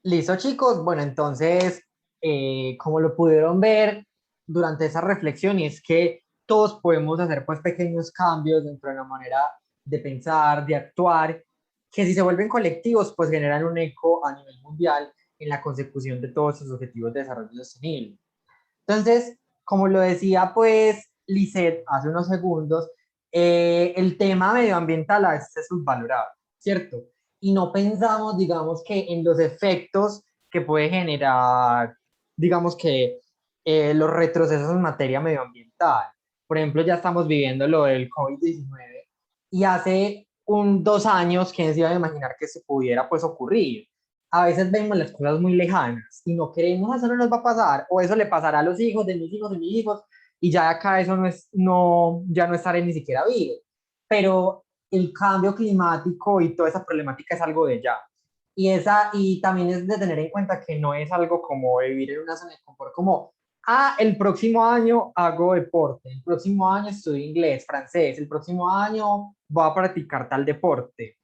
Listo, chicos. Bueno, entonces, como lo pudieron ver durante esa reflexión, y es que todos podemos hacer pues pequeños cambios dentro de la manera de pensar, de actuar, que si se vuelven colectivos, pues generan un eco a nivel mundial en la consecución de todos sus objetivos de desarrollo sostenible. Entonces, como lo decía pues Lisette hace unos segundos, el tema medioambiental a veces es subvalorado, ¿cierto? Y no pensamos, digamos, que en los efectos que puede generar, digamos que los retrocesos en materia medioambiental. Por ejemplo, ya estamos viviendo lo del COVID-19 y hace 2 años, ¿quién se iba a imaginar que se pudiera pues ocurrir? A veces vemos las cosas muy lejanas y no queremos, eso no nos va a pasar, o eso le pasará a los hijos de mis hijos, y ya acá eso ya no estaré ni siquiera vivo. Pero el cambio climático y toda esa problemática es algo de ya. Y también es de tener en cuenta que no es algo como vivir en una zona de confort, como, el próximo año hago deporte, el próximo año estudio inglés, francés, el próximo año voy a practicar tal deporte.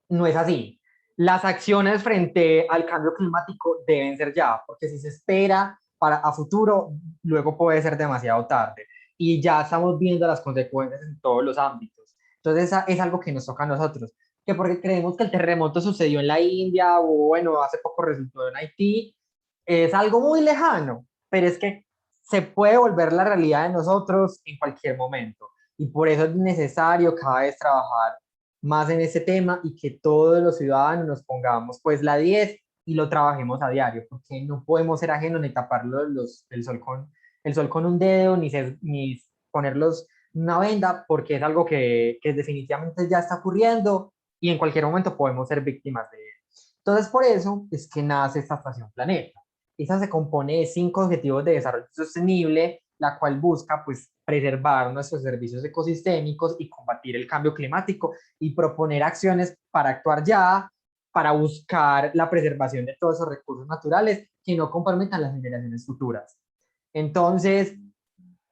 No es así. Las acciones frente al cambio climático deben ser ya, porque si se espera para a futuro, luego puede ser demasiado tarde. Y ya estamos viendo las consecuencias en todos los ámbitos. Entonces, es algo que nos toca a nosotros. Que porque creemos que el terremoto sucedió en la India o, bueno, hace poco resultó en Haití, es algo muy lejano, pero es que se puede volver la realidad de nosotros en cualquier momento. Y por eso es necesario cada vez trabajar más en ese tema y que todos los ciudadanos nos pongamos pues la 10 y lo trabajemos a diario, porque no podemos ser ajenos ni taparlo el sol con un dedo, ni ponerlos una venda, porque es algo que definitivamente ya está ocurriendo y en cualquier momento podemos ser víctimas de él. Entonces, por eso es que nace esta Estación Planeta. Esta se compone de 5 objetivos de desarrollo sostenible, la cual busca pues preservar nuestros servicios ecosistémicos y combatir el cambio climático y proponer acciones para actuar ya, para buscar la preservación de todos esos recursos naturales que no comprometan las generaciones futuras. Entonces,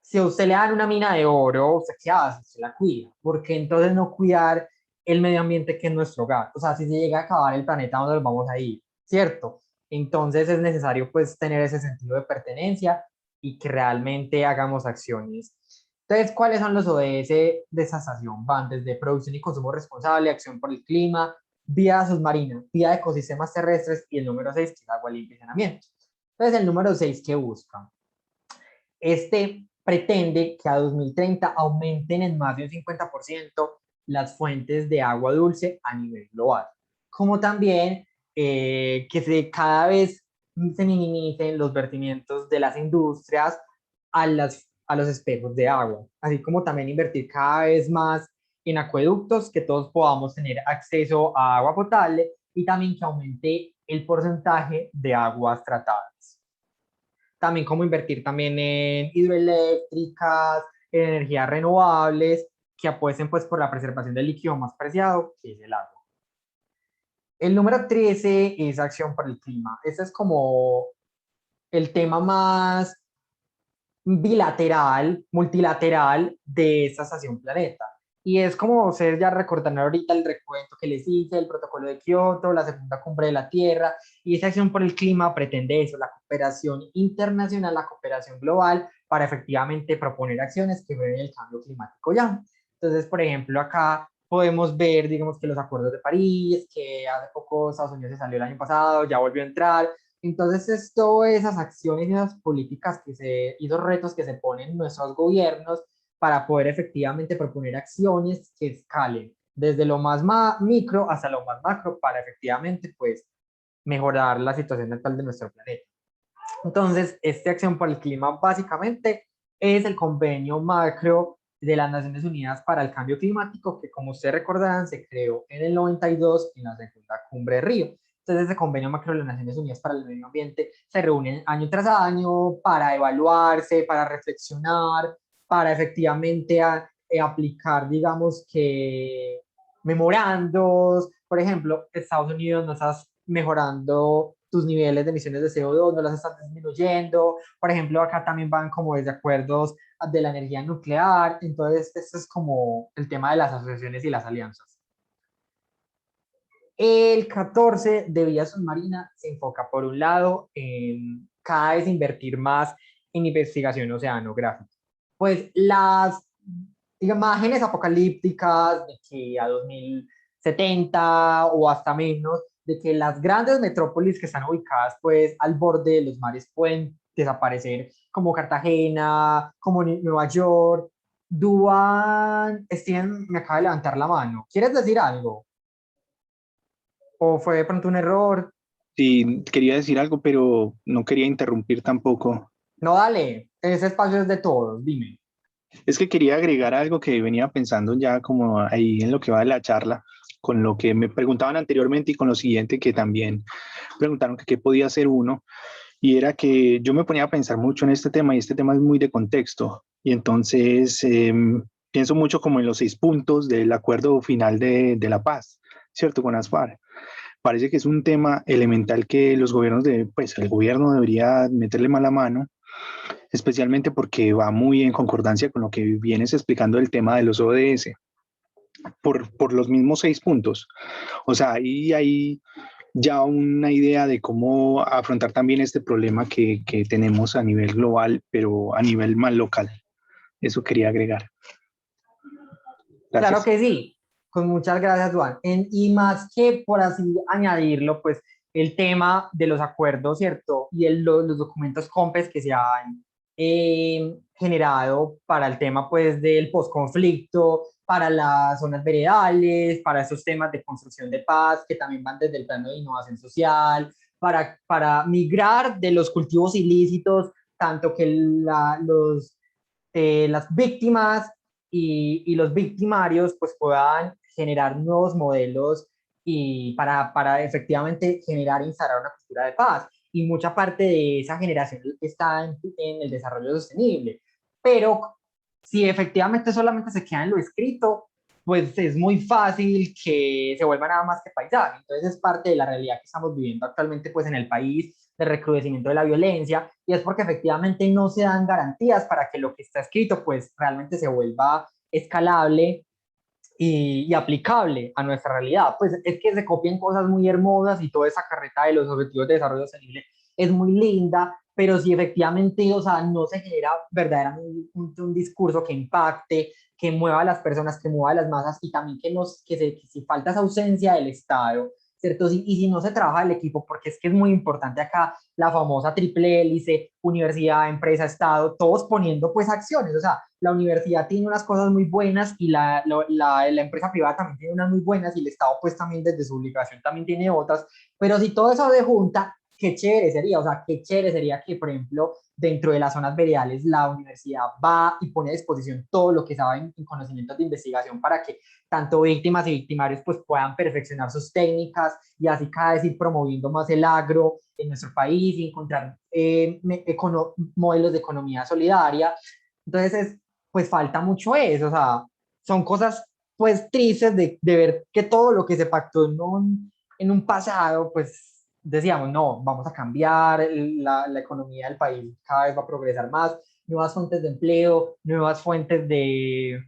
si a usted le dan una mina de oro, ¿usted qué hace? Usted la cuida. ¿Por qué entonces no cuidar el medio ambiente que es nuestro hogar? O sea, si se llega a acabar el planeta, ¿dónde nos vamos a ir? ¿Cierto? Entonces es necesario pues tener ese sentido de pertenencia y que realmente hagamos acciones. Entonces, ¿cuáles son los ODS de esa estación? Van desde producción y consumo responsable, acción por el clima, vida submarina, vida de ecosistemas terrestres y el número 6, que es agua limpia y saneamiento. Entonces, el número 6, ¿qué busca? Este pretende que a 2030 aumenten en más de un 50% las fuentes de agua dulce a nivel global, como también cada vez se minimicen los vertimientos de las industrias a los espejos de agua, así como también invertir cada vez más en acueductos, que todos podamos tener acceso a agua potable y también que aumente el porcentaje de aguas tratadas. También como invertir también en hidroeléctricas, en energías renovables, que apuesten pues por la preservación del líquido más preciado, que es el agua. El número 13 es acción por el clima. Este es como el tema más bilateral, multilateral de esta estación Planeta. Y es como ustedes ya recordarán ahorita el recuento que les hice, el protocolo de Kioto, la segunda cumbre de la Tierra, y esa acción por el clima pretende eso, la cooperación internacional, la cooperación global, para efectivamente proponer acciones que frenen el cambio climático ya. Entonces, por ejemplo, acá podemos ver, digamos, que los acuerdos de París, que hace poco Estados Unidos se salió el año pasado, ya volvió a entrar. Entonces, es todas esas acciones y esas políticas y esos retos que se ponen nuestros gobiernos para poder efectivamente proponer acciones que escalen desde lo más micro hasta lo más macro para efectivamente pues mejorar la situación actual de nuestro planeta. Entonces, esta acción por el clima básicamente es el convenio macro de las Naciones Unidas para el Cambio Climático, que como ustedes recordarán se creó en el 92 en la segunda cumbre de Río. Entonces, ese convenio macro de las Naciones Unidas para el Medio Ambiente se reúne año tras año para evaluarse, para reflexionar, para efectivamente aplicar, digamos que memorandos. Por ejemplo, Estados Unidos no está mejorando tus niveles de emisiones de CO2, no las están disminuyendo. Por ejemplo, acá también van como desde acuerdos de la energía nuclear. Entonces, este es como el tema de las asociaciones y las alianzas. El 14 de vía submarina se enfoca por un lado en cada vez invertir más en investigación oceanográfica. Pues las imágenes apocalípticas de que a 2070 o hasta menos, de que las grandes metrópolis que están ubicadas pues al borde de los mares pueden desaparecer, como Cartagena, como Nueva York. Duan, Steven me acaba de levantar la mano. ¿Quieres decir algo? ¿O fue de pronto un error? Sí, quería decir algo, pero no quería interrumpir tampoco. No, dale, ese espacio es de todos, dime. Es que quería agregar algo que venía pensando ya como ahí en lo que va de la charla, con lo que me preguntaban anteriormente y con lo siguiente que también preguntaron que qué podía hacer uno, y era que yo me ponía a pensar mucho en este tema y este tema es muy de contexto, y entonces pienso mucho como en los 6 puntos del acuerdo final de la paz, ¿cierto? Con las FARC. Parece que es un tema elemental que los gobiernos pues el gobierno debería meterle mala mano, especialmente porque va muy en concordancia con lo que vienes explicando del tema de los ODS, por los mismos 6 puntos. O sea, ahí hay ya una idea de cómo afrontar también este problema que tenemos a nivel global, pero a nivel más local. Eso quería agregar. Gracias. Claro que sí, con muchas gracias, Juan. Y más que por así añadirlo, pues el tema de los acuerdos, ¿cierto? Y los documentos COMPES que se han generado para el tema, pues, del posconflicto, para las zonas veredales, para esos temas de construcción de paz, que también van desde el plano de innovación social, para migrar de los cultivos ilícitos, tanto que las víctimas y los victimarios pues puedan generar nuevos modelos y para efectivamente generar e instalar una cultura de paz. Y mucha parte de esa generación está en el desarrollo sostenible. Pero si efectivamente solamente se queda en lo escrito, pues es muy fácil que se vuelva nada más que paisaje. Entonces es parte de la realidad que estamos viviendo actualmente pues en el país, de recrudecimiento de la violencia, y es porque efectivamente no se dan garantías para que lo que está escrito pues realmente se vuelva escalable y aplicable a nuestra realidad. Pues es que se copian cosas muy hermosas y toda esa carreta de los objetivos de desarrollo sostenible es muy linda, pero si efectivamente, o sea, no se genera verdaderamente un discurso que impacte, que mueva a las personas, que mueva a las masas, y también que si falta esa ausencia del Estado, ¿cierto? Y si no se trabaja el equipo, porque es que es muy importante acá la famosa triple hélice, universidad, empresa, Estado, todos poniendo pues acciones, o sea, la universidad tiene unas cosas muy buenas y la empresa privada también tiene unas muy buenas y el Estado pues también desde su obligación también tiene otras, pero si todo eso se junta, qué chévere sería, o sea, qué chévere sería que, por ejemplo, dentro de las zonas veredales, la universidad va y pone a disposición todo lo que sabe en conocimientos de investigación para que tanto víctimas y victimarios pues puedan perfeccionar sus técnicas y así cada vez ir promoviendo más el agro en nuestro país y encontrar modelos de economía solidaria. Entonces, pues falta mucho eso, o sea, son cosas pues tristes de ver que todo lo que se pactó en un pasado, pues decíamos, no, vamos a cambiar, la economía del país cada vez va a progresar más, nuevas fuentes de empleo, nuevas fuentes de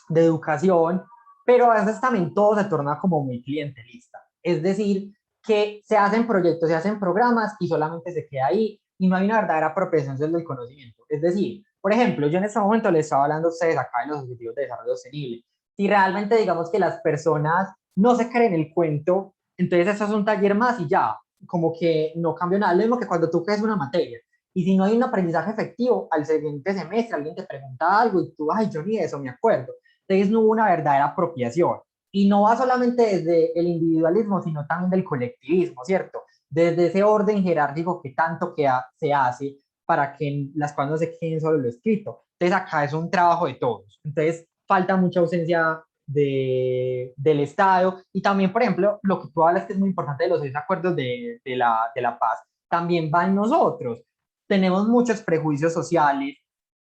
educación, pero a veces también todo se torna como muy clientelista. Es decir, que se hacen proyectos, se hacen programas y solamente se queda ahí y no hay una verdadera apropiación del conocimiento. Es decir, por ejemplo, yo en este momento les estaba hablando a ustedes acá de los objetivos de desarrollo sostenible. Si realmente digamos que las personas no se creen el cuento, entonces eso es un taller más y ya, como que no cambia nada. Lo mismo que cuando tú crees una materia y si no hay un aprendizaje efectivo, al siguiente semestre alguien te pregunta algo y tú, ay, yo ni de eso me acuerdo. Entonces no hubo una verdadera apropiación. Y no va solamente desde el individualismo, sino también del colectivismo, ¿cierto? Desde ese orden jerárquico que tanto se hace para que las cosas no se queden solo lo escrito. Entonces acá es un trabajo de todos. Entonces falta mucha ausencia del Estado y también, por ejemplo, lo que tú hablas que es muy importante de los 6 acuerdos de la paz, también va en nosotros. Tenemos muchos prejuicios sociales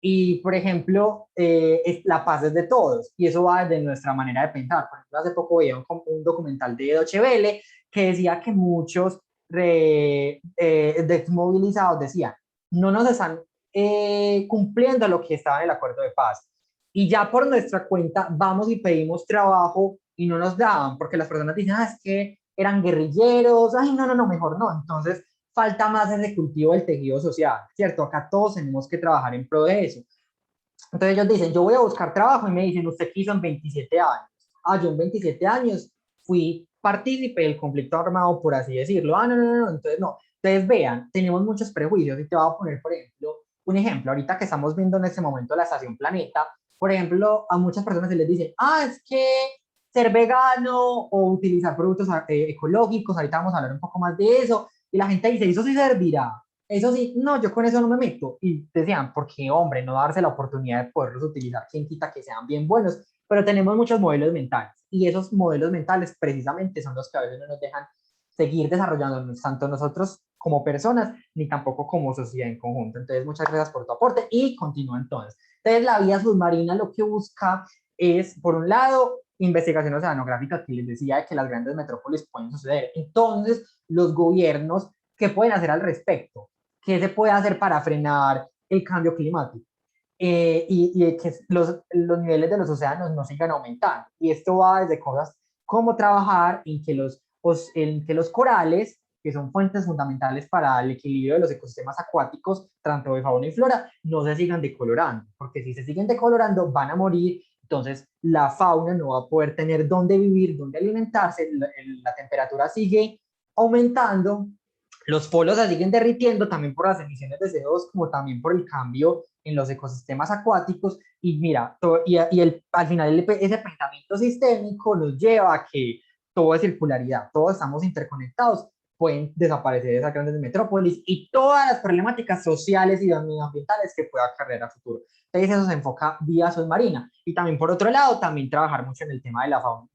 y, por ejemplo, la paz es de todos y eso va desde nuestra manera de pensar. Por ejemplo, hace poco veía un documental de Deutsche Welle que decía que muchos desmovilizados decían, no nos están cumpliendo lo que estaba en el acuerdo de paz. Y ya por nuestra cuenta vamos y pedimos trabajo y no nos daban, porque las personas dicen, ah, es que eran guerrilleros, ay, no, no, no, mejor no. Entonces, falta más ese cultivo del tejido social, ¿cierto? Acá todos tenemos que trabajar en pro de eso. Entonces ellos dicen, yo voy a buscar trabajo y me dicen, ¿usted qué hizo en 27 años? Ah, yo en 27 años fui partícipe del conflicto armado, por así decirlo. Ah, no, no, no, no, entonces no. Entonces vean, tenemos muchos prejuicios y te voy a poner, por ejemplo, un ejemplo. Ahorita que estamos viendo en este momento la Estación Planeta, por ejemplo, a muchas personas se les dice, ah, es que ser vegano o utilizar productos ecológicos, ahorita vamos a hablar un poco más de eso, y la gente dice, eso sí servirá. Eso sí, no, yo con eso no me meto. Y decían, porque hombre, no darse la oportunidad de poderlos utilizar, quien quita que sean bien buenos, pero tenemos muchos modelos mentales y esos modelos mentales precisamente son los que a veces no nos dejan seguir desarrollándonos, tanto nosotros como personas, ni tampoco como sociedad en conjunto. Entonces, muchas gracias por tu aporte y continúa entonces. Entonces, la vía submarina lo que busca es, por un lado, investigación oceanográfica que les decía de que las grandes metrópolis pueden suceder. Entonces, los gobiernos, ¿qué pueden hacer al respecto? ¿Qué se puede hacer para frenar el cambio climático? Y que los niveles de los océanos no sigan aumentando. Y esto va desde cosas como trabajar en que los corales, que son fuentes fundamentales para el equilibrio de los ecosistemas acuáticos, tanto de fauna y flora, no se sigan decolorando, porque si se siguen decolorando van a morir, entonces la fauna no va a poder tener dónde vivir, dónde alimentarse, la temperatura sigue aumentando, los polos se siguen derritiendo también por las emisiones de CO2, como también por el cambio en los ecosistemas acuáticos. Y mira, al final ese pensamiento sistémico nos lleva a que todo es circularidad, todos estamos interconectados, pueden desaparecer esas grandes metrópolis y todas las problemáticas sociales y medioambientales que pueda acarrear a futuro. Entonces eso se enfoca vía submarina. Y también por otro lado, también trabajar mucho en el tema de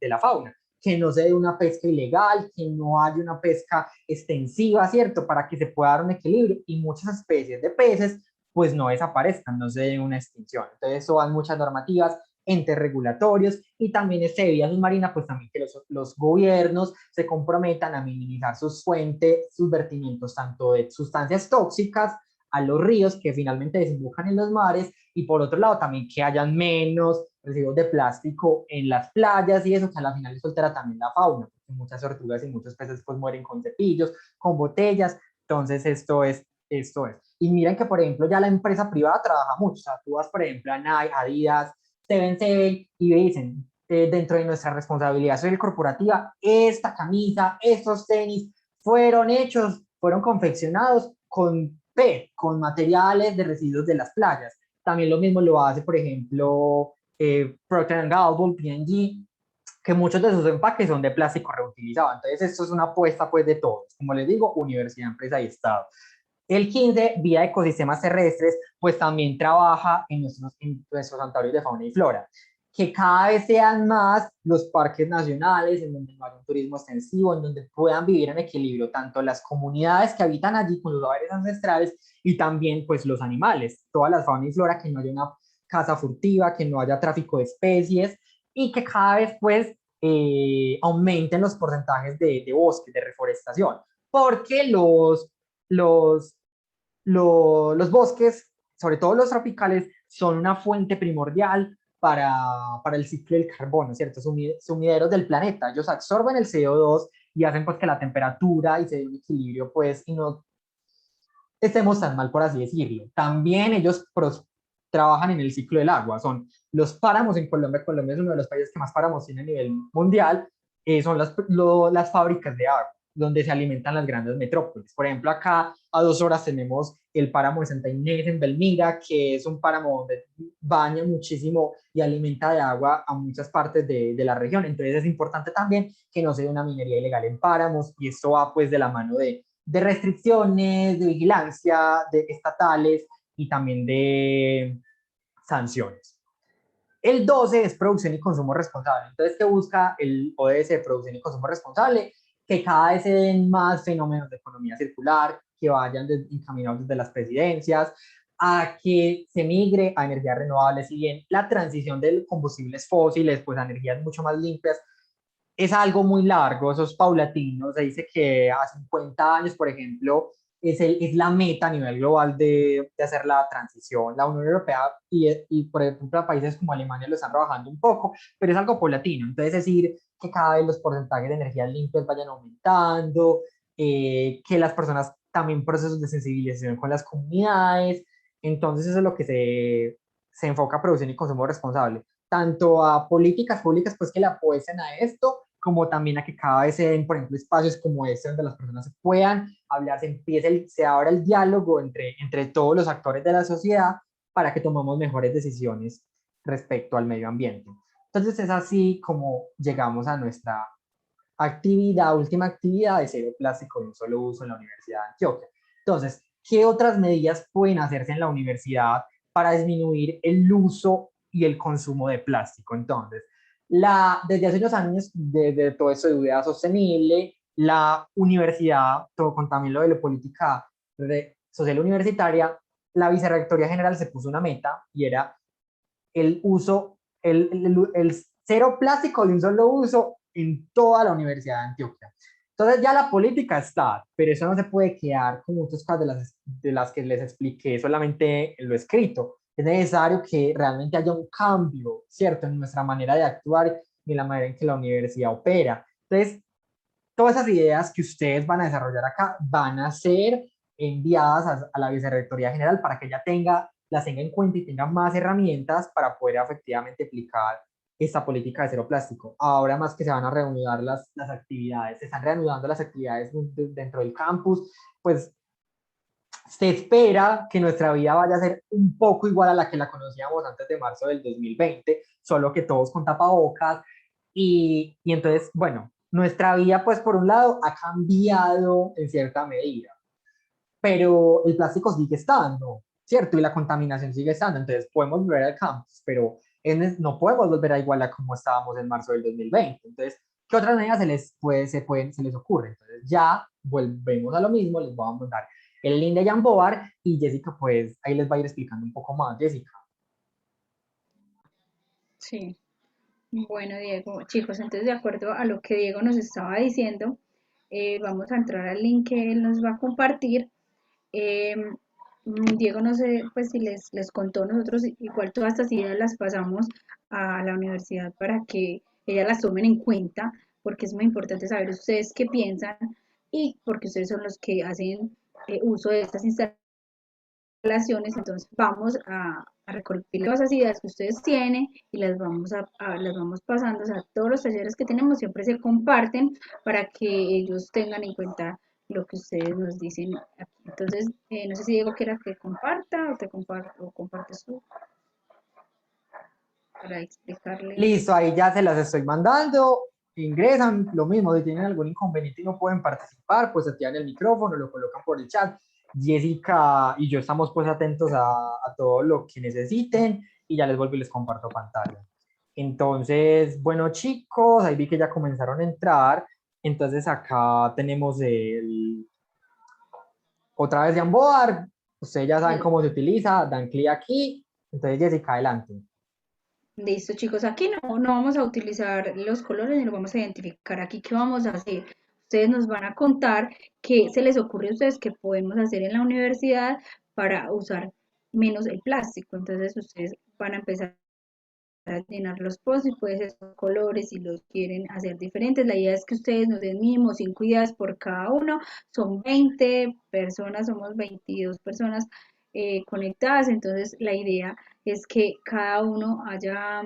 la fauna. que no se dé una pesca ilegal, que no haya una pesca extensiva, ¿cierto? Para que se pueda dar un equilibrio y muchas especies de peces pues no desaparezcan, no se den una extinción. Entonces eso van muchas normativas, entes regulatorios y también este de vida submarina, pues también que los gobiernos se comprometan a minimizar sus fuentes, sus vertimientos tanto de sustancias tóxicas a los ríos que finalmente desembocan en los mares y por otro lado también que hayan menos residuos de plástico en las playas y eso que a la final eso altera también la fauna, porque muchas tortugas y muchos peces pues mueren con cepillos, con botellas, entonces esto es. Y miren que por ejemplo ya la empresa privada trabaja mucho, o sea, tú vas por ejemplo a Nike, Adidas, Seven y dicen, dentro de nuestra responsabilidad social corporativa, esta camisa, estos tenis fueron confeccionados con PET, con materiales de residuos de las playas. También lo mismo lo hace, por ejemplo, Procter & Gamble, P&G, que muchos de sus empaques son de plástico reutilizado. Entonces, esto es una apuesta pues de todos. Como les digo, universidad, empresa y Estado. El 15, vía ecosistemas terrestres, pues también trabaja en nuestros santuarios de fauna y flora. Que cada vez sean más los parques nacionales, en donde no haya un turismo extensivo, en donde puedan vivir en equilibrio tanto las comunidades que habitan allí con los saberes ancestrales y también pues los animales, toda la fauna y flora, que no haya una caza furtiva, que no haya tráfico de especies y que cada vez pues aumenten los porcentajes de bosque, de reforestación, porque los, los bosques, sobre todo los tropicales, son una fuente primordial para el ciclo del carbono, ¿cierto? Sumideros del planeta. Ellos absorben el CO2 y hacen pues que la temperatura y se dé un equilibrio, pues, y no estemos tan mal, por así decirlo. También ellos trabajan en el ciclo del agua. Son los páramos en Colombia. Colombia es uno de los países que más páramos tiene a nivel mundial. Son las fábricas de agua donde se alimentan las grandes metrópolis. Por ejemplo, acá a 2 horas tenemos el páramo de Santa Inés en Belmira, que es un páramo donde baña muchísimo y alimenta de agua a muchas partes de la región. Entonces es importante también que no se dé una minería ilegal en páramos y esto va pues de la mano de restricciones, de vigilancia, de estatales y también de sanciones. El 12 es producción y consumo responsable. Entonces, ¿qué busca el ODS de producción y consumo responsable? Que cada vez se den más fenómenos de economía circular, que vayan encaminados desde las presidencias, a que se migre a energías renovables, y bien la transición de combustibles fósiles, pues a energías mucho más limpias, es algo muy largo, eso es paulatino. Se dice que a 50 años, por ejemplo, es la meta a nivel global de hacer la transición. La Unión Europea y, por ejemplo, países como Alemania lo están trabajando un poco, pero es algo paulatino. Entonces, es decir, que cada vez los porcentajes de energías limpias vayan aumentando, que las personas también procesos de sensibilización con las comunidades. Entonces, eso es lo que se enfoca a producción y consumo responsable, tanto a políticas públicas pues que le apuesten a esto, como también a que cada vez se den, por ejemplo, espacios como este donde las personas puedan hablar, se abra el diálogo entre todos los actores de la sociedad para que tomemos mejores decisiones respecto al medio ambiente. Entonces es así como llegamos a nuestra última actividad de cero plástico de un solo uso en la Universidad de Antioquia. Entonces, ¿qué otras medidas pueden hacerse en la universidad para disminuir el uso y el consumo de plástico? Entonces, desde hace unos años, desde todo esto de vida sostenible, la universidad, todo con también lo de la política social universitaria, la Vicerrectoría General se puso una meta y era el uso, el cero plástico de un solo uso en toda la Universidad de Antioquia. Entonces ya la política está, pero eso no se puede quedar con muchas cosas de las que les expliqué solamente en lo escrito. Es necesario que realmente haya un cambio, ¿cierto?, en nuestra manera de actuar y en la manera en que la universidad opera. Entonces, todas esas ideas que ustedes van a desarrollar acá van a ser enviadas a la Vicerrectoría General para que ella las tenga en cuenta y tenga más herramientas para poder efectivamente aplicar esta política de cero plástico. Ahora más que se van a reanudar las actividades, se están reanudando las actividades dentro del campus, pues se espera que nuestra vida vaya a ser un poco igual a la que la conocíamos antes de marzo del 2020, solo que todos con tapabocas y entonces, bueno, nuestra vida pues por un lado ha cambiado en cierta medida, pero el plástico sigue estando, ¿cierto? Y la contaminación sigue estando, entonces podemos volver al campus, pero no podemos volver a igual a como estábamos en marzo del 2020. Entonces, ¿Qué otras medidas se les ocurre? Entonces ya volvemos a lo mismo, les vamos a dar el link de Jamboard y Jessica pues ahí les va a ir explicando un poco más. Jessica. Sí. Bueno, Diego, chicos, entonces de acuerdo a lo que Diego nos estaba diciendo, vamos a entrar al link que él nos va a compartir. Eh, Diego, no sé, pues si les contó, nosotros igual todas estas ideas las pasamos a la universidad para que ellas las tomen en cuenta, porque es muy importante saber ustedes qué piensan y porque ustedes son los que hacen uso de estas instalaciones. Entonces vamos a recopilar todas esas ideas que ustedes tienen y las vamos las vamos pasando, o sea, todos los talleres que tenemos siempre se comparten para que ellos tengan en cuenta lo que ustedes nos dicen aquí. Entonces, no sé si Diego quiera que comparta o te comparto o compartes tú para explicarles. Listo, ahí ya se las estoy mandando. Ingresan, lo mismo, si tienen algún inconveniente y no pueden participar, pues activan el micrófono, lo colocan por el chat. Jessica y yo estamos pues atentos a todo lo que necesiten y ya les vuelvo y les comparto pantalla. Entonces, bueno chicos, ahí vi que ya comenzaron a entrar. Entonces acá tenemos otra vez Jamboard. Ustedes ya saben cómo se utiliza, dan clic aquí. Entonces Jessica, adelante. Listo, chicos, aquí no vamos a utilizar los colores ni lo vamos a identificar. Aquí, ¿qué vamos a hacer? Ustedes nos van a contar qué se les ocurre a ustedes que podemos hacer en la universidad para usar menos el plástico. Entonces, ustedes van a empezar a llenar los posts y puede ser esos colores si los quieren hacer diferentes. La idea es que ustedes nos den mínimo 5 ideas por cada uno. Son 20 personas, somos 22 personas conectadas, entonces la idea es que cada uno haya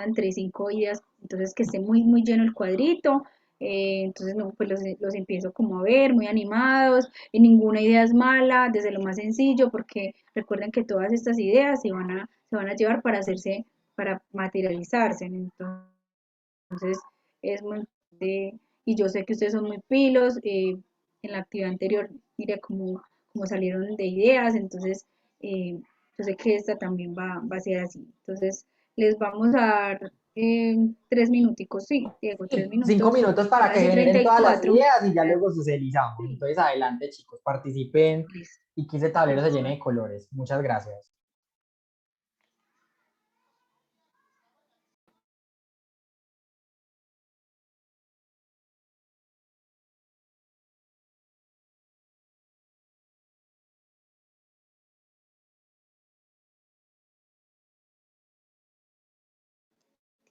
entre 5 ideas, entonces que esté muy lleno el cuadrito. Entonces, no, pues los empiezo como a ver, muy animados, y ninguna idea es mala, desde lo más sencillo, porque recuerden que todas estas ideas se van a llevar para hacerse, para materializarse. Entonces, es muy importante, y yo sé que ustedes son muy pilos, en la actividad anterior, mire cómo salieron de ideas, entonces, yo sé que esta también va a ser así. Entonces, les vamos a dar 3 minuticos, sí, Diego, tres Sí, 5 minutos minutos, para que casi generen todas las 34. ideas y ya luego socializamos. Sí, Entonces, adelante, chicos, participen listo. y que ese tablero se Vamos llene a de colores. Muchas gracias.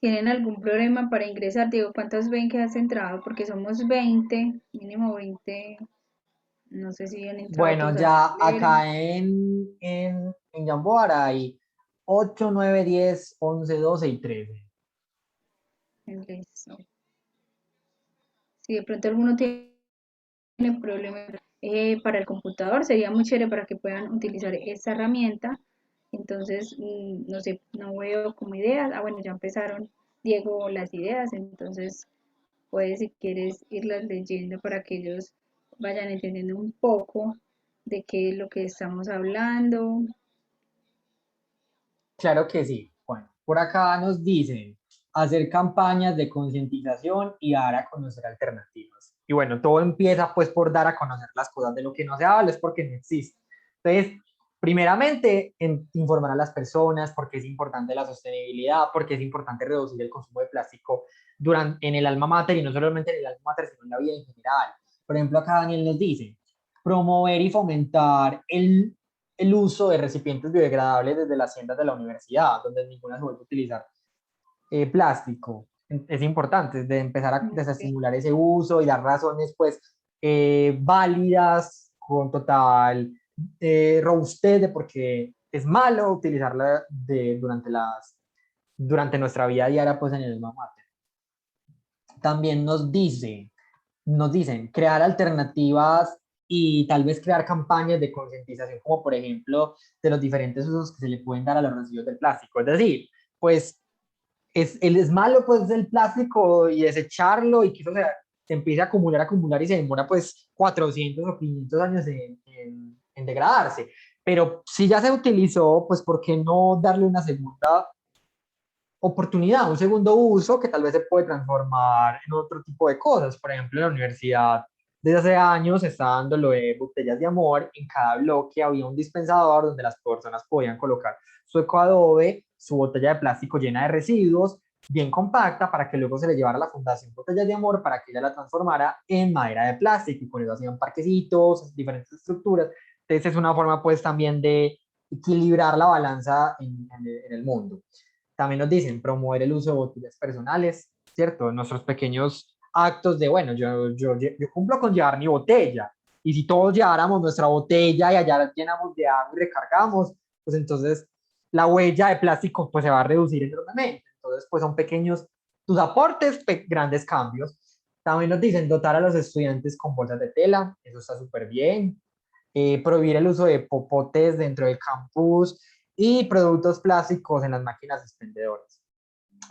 ¿Tienen algún problema para ingresar? Digo, ¿cuántos ven que has entrado? Porque somos 20, mínimo 20. No sé si han entrado Bueno, todos al ya tablero. acá en Jamboard hay 8, 9, 10, 11, 12 y 13. Listo. Si de pronto alguno tiene problemas para el computador, sería muy chévere para que puedan utilizar esta herramienta. Entonces, no sé, no veo como ideas. Ah, bueno, ya empezaron, Diego, las ideas. Entonces, puedes, si quieres, irlas leyendo para que ellos vayan entendiendo un poco de qué es lo que estamos hablando. Claro que sí. Bueno, por acá nos dicen hacer campañas de concientización y dar a conocer alternativas. Y bueno, todo empieza pues por dar a conocer las cosas. De lo que no se habla es porque no existe. Entonces, primeramente, informar a las personas porque es importante la sostenibilidad, porque es importante reducir el consumo de plástico en el alma mater y no solamente en el alma mater, sino en la vida en general. Por ejemplo, acá Daniel nos dice, promover y fomentar el uso de recipientes biodegradables desde las tiendas de la universidad, donde ninguna se vuelve a utilizar plástico. Es importante de empezar a Ok. desestimular ese uso y dar razones pues válidas con total robustez de por qué es malo utilizarla durante nuestra vida diaria pues en el alma mater. También nos dicen crear alternativas y tal vez crear campañas de concientización, como por ejemplo de los diferentes usos que se le pueden dar a los residuos del plástico. Es decir, pues es malo pues el plástico y desecharlo y que eso se empiece a acumular y se demora pues 400 o 500 años en degradarse. Pero si ya se utilizó, pues ¿por qué no darle una segunda oportunidad, un segundo uso que tal vez se puede transformar en otro tipo de cosas. Por ejemplo, en la universidad desde hace años se está dando lo de botellas de amor. En cada bloque había un dispensador donde las personas podían colocar su ecoadobe, su botella de plástico llena de residuos, bien compacta, para que luego se le llevara a la Fundación Botellas de Amor para que ella la transformara en madera de plástico, y con eso hacían parquecitos, diferentes estructuras. Entonces es una forma pues también de equilibrar la balanza en el mundo. También nos dicen promover el uso de botellas personales, ¿cierto? Nuestros pequeños actos de, bueno, yo cumplo con llevar mi botella, y si todos lleváramos nuestra botella y allá la llenamos de agua y recargamos, pues entonces la huella de plástico pues se va a reducir enormemente. Entonces pues son pequeños tus aportes, grandes cambios. También nos dicen dotar a los estudiantes con bolsas de tela, eso está súper bien. Prohibir el uso de popotes dentro del campus y productos plásticos en las máquinas expendedoras,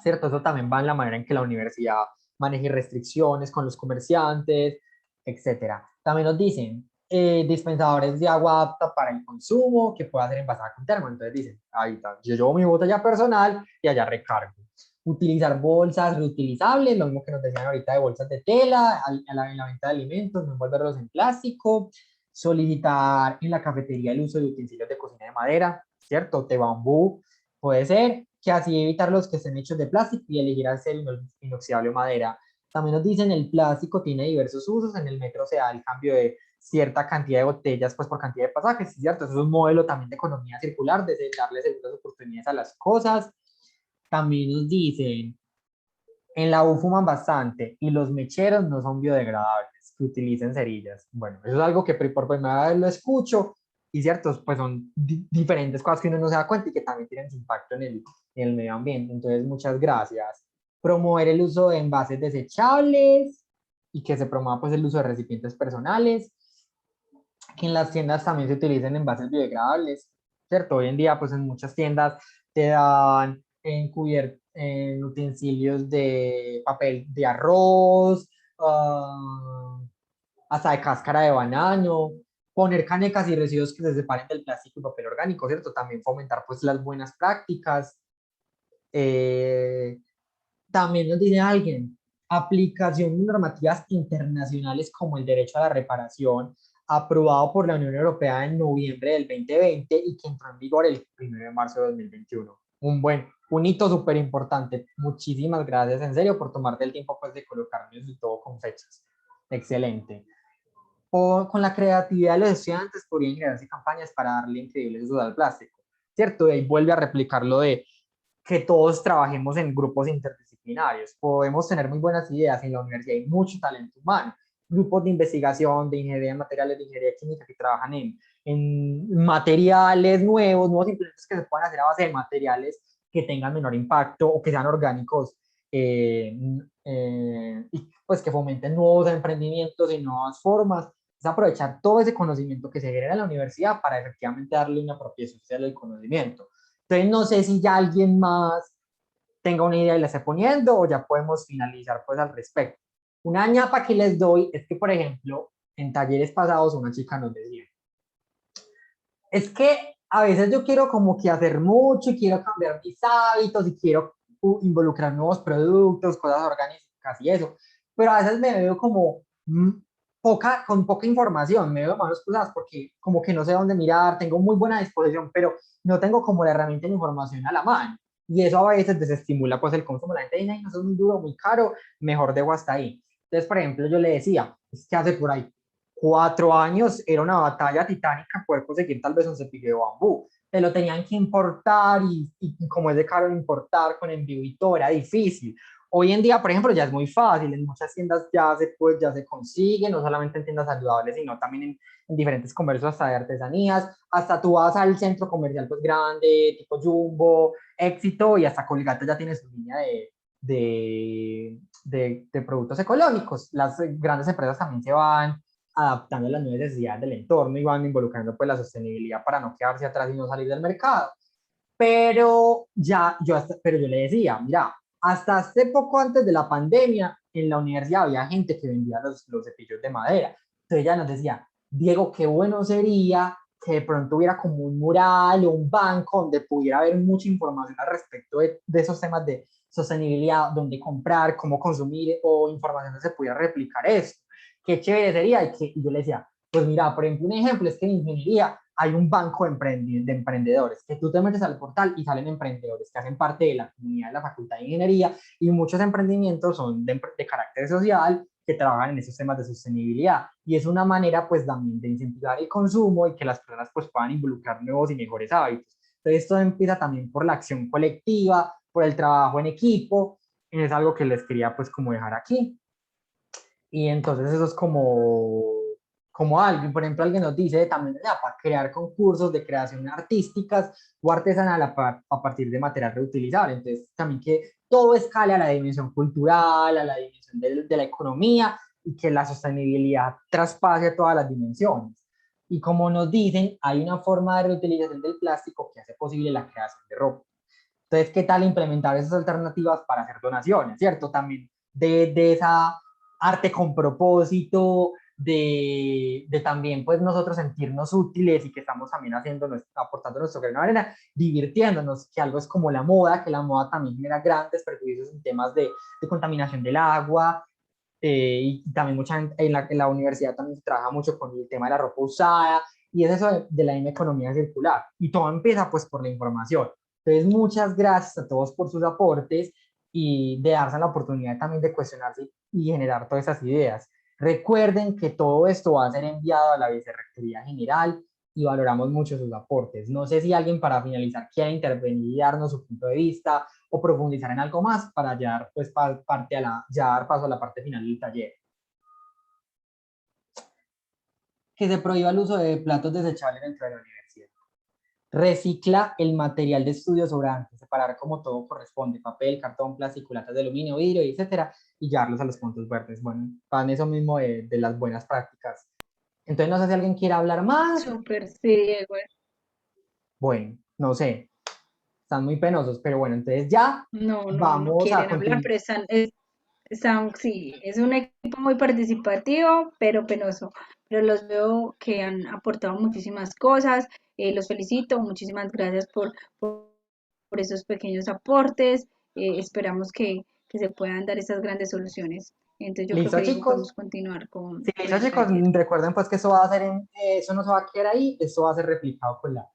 ¿cierto? Eso también va en la manera en que la universidad maneje restricciones con los comerciantes, etcétera. También nos dicen dispensadores de agua apta para el consumo que pueda ser envasada con termo. Entonces dicen, ahí está, yo llevo mi botella personal y allá recargo. Utilizar bolsas reutilizables, lo mismo que nos decían ahorita de bolsas de tela, en la venta de alimentos, no envolverlos en plástico. Solicitar en la cafetería el uso de utensilios de cocina de madera, ¿cierto? De bambú, puede ser, que así evitar los que estén hechos de plástico y elegir acero inoxidable o madera. También nos dicen el plástico tiene diversos usos. En el metro se da el cambio de cierta cantidad de botellas pues por cantidad de pasajes, ¿cierto? Eso es un modelo también de economía circular, de darle segundas oportunidades a las cosas. También nos dicen, en la U fuman bastante y los mecheros no son biodegradables, que utilicen cerillas. Bueno, eso es algo que por primera vez lo escucho, y cierto, pues son diferentes cosas que uno no se da cuenta y que también tienen su impacto en el medio ambiente. Entonces, muchas gracias. Promover el uso de envases desechables y que se promueva pues el uso de recipientes personales. Que en las tiendas también se utilicen envases biodegradables, ¿cierto? Hoy en día, pues en muchas tiendas te dan en utensilios de papel de arroz, hasta de cáscara de banano, poner canecas y residuos que se separen del plástico y papel orgánico, ¿cierto? También fomentar pues las buenas prácticas. Eh, También nos dice alguien, aplicación de normativas internacionales como el derecho a la reparación, aprobado por la Unión Europea en noviembre del 2020 y que entró en vigor el 1 de marzo de 2021. Un hito súper importante. Muchísimas gracias, en serio, por tomarte el tiempo pues, de colocarme y todo con fechas. Excelente. Con la creatividad de los estudiantes podrían generarse campañas para darle increíbles usos al plástico, ¿cierto? Y ahí vuelve a replicar lo de que todos trabajemos en grupos interdisciplinarios. Podemos tener muy buenas ideas, en la universidad hay mucho talento humano, grupos de investigación, de ingeniería de materiales, de ingeniería química que trabajan en materiales nuevos, nuevos implementos que se puedan hacer a base de materiales que tengan menor impacto o que sean orgánicos, y pues que fomenten nuevos emprendimientos y nuevas formas. Es aprovechar todo ese conocimiento que se genera en la universidad para efectivamente darle una apropiación social al conocimiento. Entonces, no sé si ya alguien más tenga una idea y la esté poniendo, o ya podemos finalizar pues al respecto. Una ñapa que les doy es que, por ejemplo, en talleres pasados una chica nos decía, es que a veces yo quiero como que hacer mucho y quiero cambiar mis hábitos y quiero involucrar nuevos productos, cosas orgánicas y eso, pero a veces me veo como con poca información, me veo manos cruzadas porque como que no sé dónde mirar, tengo muy buena disposición, pero no tengo como la herramienta de información a la mano. Y eso a veces desestimula pues el consumo. La gente dice, ay, no, eso es muy duro, muy caro, mejor dejo hasta ahí. Entonces, por ejemplo, yo le decía, es que hace por ahí 4 años era una batalla titánica poder conseguir tal vez un cepillo de bambú. Te lo tenían que importar y como es de caro importar con envío y todo, era difícil. Hoy en día, por ejemplo, ya es muy fácil, en muchas tiendas ya se consigue, no solamente en tiendas saludables, sino también en diferentes comercios hasta de artesanías, hasta tú vas al centro comercial pues grande, tipo Jumbo, Éxito, y hasta Colgate ya tiene su línea de productos ecológicos. Las grandes empresas también se van adaptando a las nuevas necesidades del entorno y van involucrando pues la sostenibilidad para no quedarse atrás y no salir del mercado. Pero yo le decía, mira, hasta hace poco antes de la pandemia, en la universidad había gente que vendía los cepillos de madera. Entonces ella nos decía, Diego, qué bueno sería que de pronto hubiera como un mural o un banco donde pudiera haber mucha información al respecto de esos temas de sostenibilidad, dónde comprar, cómo consumir o información que se pudiera replicar esto. Qué chévere sería. Y yo le decía, pues mira, por ejemplo, un ejemplo es que en ingeniería hay un banco de emprendedores, que tú te metes al portal y salen emprendedores que hacen parte de la comunidad de la Facultad de Ingeniería, y muchos emprendimientos son de carácter social, que trabajan en esos temas de sostenibilidad, y es una manera pues también de incentivar el consumo y que las personas pues puedan involucrar nuevos y mejores hábitos. Entonces esto empieza también por la acción colectiva, por el trabajo en equipo, y es algo que les quería pues como dejar aquí. Y entonces eso es como algo, por ejemplo, alguien nos dice también ya, para crear concursos de creación artísticas o artesanal a partir de material reutilizable. Entonces también que todo escale a la dimensión cultural, a la dimensión de la economía, y que la sostenibilidad traspase a todas las dimensiones. Y como nos dicen, hay una forma de reutilización del plástico que hace posible la creación de ropa. Entonces, ¿qué tal implementar esas alternativas para hacer donaciones, cierto? También de esa arte con propósito, de también pues nosotros sentirnos útiles y que estamos también haciendo, aportando nuestro grano de arena, divirtiéndonos, que algo es como la moda, que la moda también genera grandes perjuicios en temas de contaminación del agua, y también mucha gente en la universidad también se trabaja mucho con el tema de la ropa usada, y es eso de la misma economía circular. Y todo empieza pues por la información. Entonces, muchas gracias a todos por sus aportes y de darse la oportunidad también de cuestionarse y generar todas esas ideas. Recuerden que todo esto va a ser enviado a la Vicerrectoría General y valoramos mucho sus aportes. No sé si alguien para finalizar quiere intervenir y darnos su punto de vista o profundizar en algo más para ya dar, pues, ya dar paso a la parte final del taller. Que se prohíba el uso de platos desechables dentro de la universidad. Recicla el material de estudio sobrante, separar como todo corresponde, papel, cartón, plástico, latas de aluminio, vidrio, etcétera, y llevarlos a los puntos verdes. Bueno, van eso mismo de las buenas prácticas. Entonces, no sé si alguien quiere hablar más. Súper, sí, Diego. Bueno, no sé, están muy penosos, pero bueno, entonces ya No, no, no vamos a quieren hablar, continuar. pero sí, es un equipo muy participativo, pero penoso. Pero los veo que han aportado muchísimas cosas. Los felicito, muchísimas gracias por esos pequeños aportes. Esperamos que se puedan dar esas grandes soluciones. Entonces yo creo ¿Listo, que Diego chicos? podemos continuar Sí, con listo, el chicos. taller. Recuerden pues que eso va a ser eso no se va a quedar ahí, esto va a ser replicado con la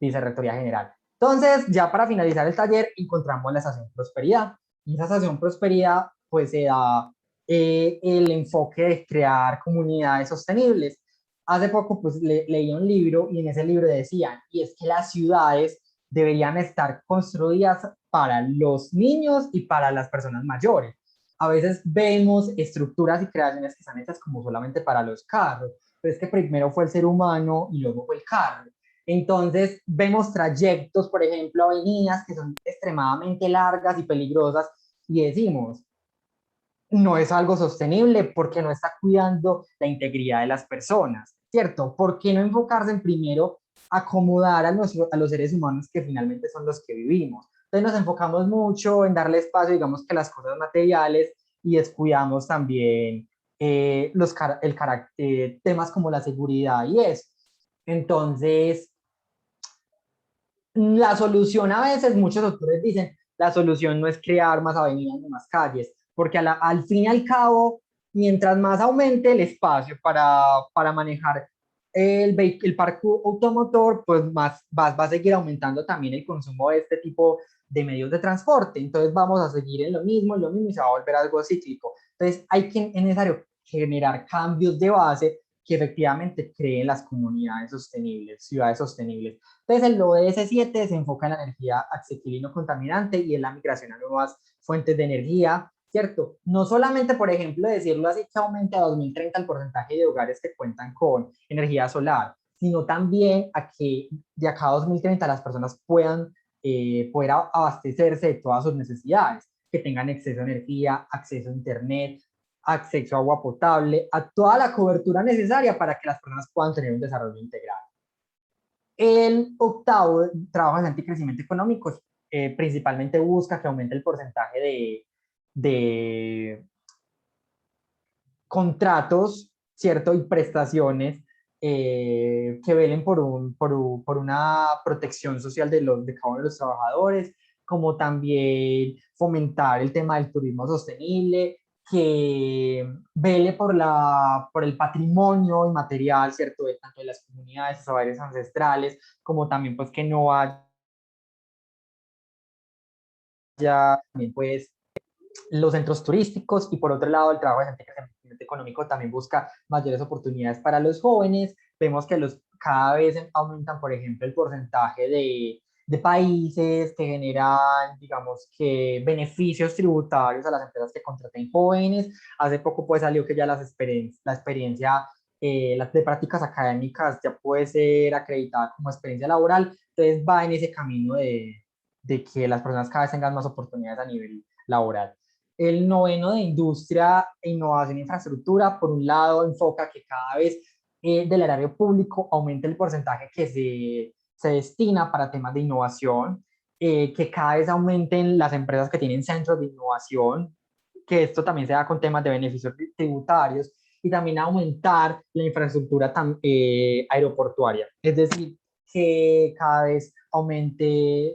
Vicerrectoría General. Entonces, ya para finalizar el taller, encontramos la estación Prosperidad. Y esa estación Prosperidad, pues se da el enfoque de crear comunidades sostenibles. Hace poco, pues leí un libro y en ese libro decían, y es que las ciudades deberían estar construidas para los niños y para las personas mayores. A veces vemos estructuras y creaciones que están hechas como solamente para los carros, pero es que primero fue el ser humano y luego fue el carro. Entonces, vemos trayectos, por ejemplo, avenidas que son extremadamente largas y peligrosas, y decimos, no es algo sostenible porque no está cuidando la integridad de las personas, ¿cierto? ¿Por qué no enfocarse en primero acomodar a los seres humanos que finalmente son los que vivimos? Entonces nos enfocamos mucho en darle espacio, digamos, que las cosas materiales, y descuidamos también temas como la seguridad y eso. Entonces, la solución a veces, muchos autores dicen, la solución no es crear más avenidas ni más calles, porque al fin y al cabo, mientras más aumente el espacio para manejar el parque automotor, pues más va a seguir aumentando también el consumo de este tipo de medios de transporte. Entonces vamos a seguir en lo mismo, y se va a volver algo cíclico. Entonces es necesario generar cambios de base que efectivamente creen las comunidades sostenibles, ciudades sostenibles. Entonces, el ODS 7 se enfoca en la energía asequible y no contaminante y en la migración a nuevas fuentes de energía, ¿cierto? No solamente, por ejemplo, decirlo así, que aumente a 2030 el porcentaje de hogares que cuentan con energía solar, sino también a que de acá a 2030 las personas puedan poder abastecerse de todas sus necesidades, que tengan acceso a energía, acceso a internet, acceso a agua potable, a toda la cobertura necesaria para que las personas puedan tener un desarrollo integral. El octavo, trabajo de anticrecimiento económico, principalmente busca que aumente el porcentaje de contratos, ¿cierto? Y prestaciones que velen por una protección social de cada uno de los trabajadores, como también fomentar el tema del turismo sostenible, que vele por el patrimonio inmaterial, ¿cierto?, de tanto de las comunidades, saberes ancestrales, como también pues que no haya también pues los centros turísticos, y por otro lado el trabajo de gente crecimiento económico también busca mayores oportunidades para los jóvenes. Vemos que cada vez aumentan, por ejemplo, el porcentaje de países que generan, digamos, que beneficios tributarios a las empresas que contraten jóvenes. Hace poco pues salió que ya la experiencia las de prácticas académicas ya puede ser acreditada como experiencia laboral, entonces va en ese camino de que las personas cada vez tengan más oportunidades a nivel laboral. El noveno de industria, innovación e infraestructura, por un lado, enfoca que cada vez del erario público aumente el porcentaje que se destina para temas de innovación, que cada vez aumenten las empresas que tienen centros de innovación, que esto también se da con temas de beneficios tributarios, y también aumentar la infraestructura aeroportuaria. Es decir, que cada vez aumente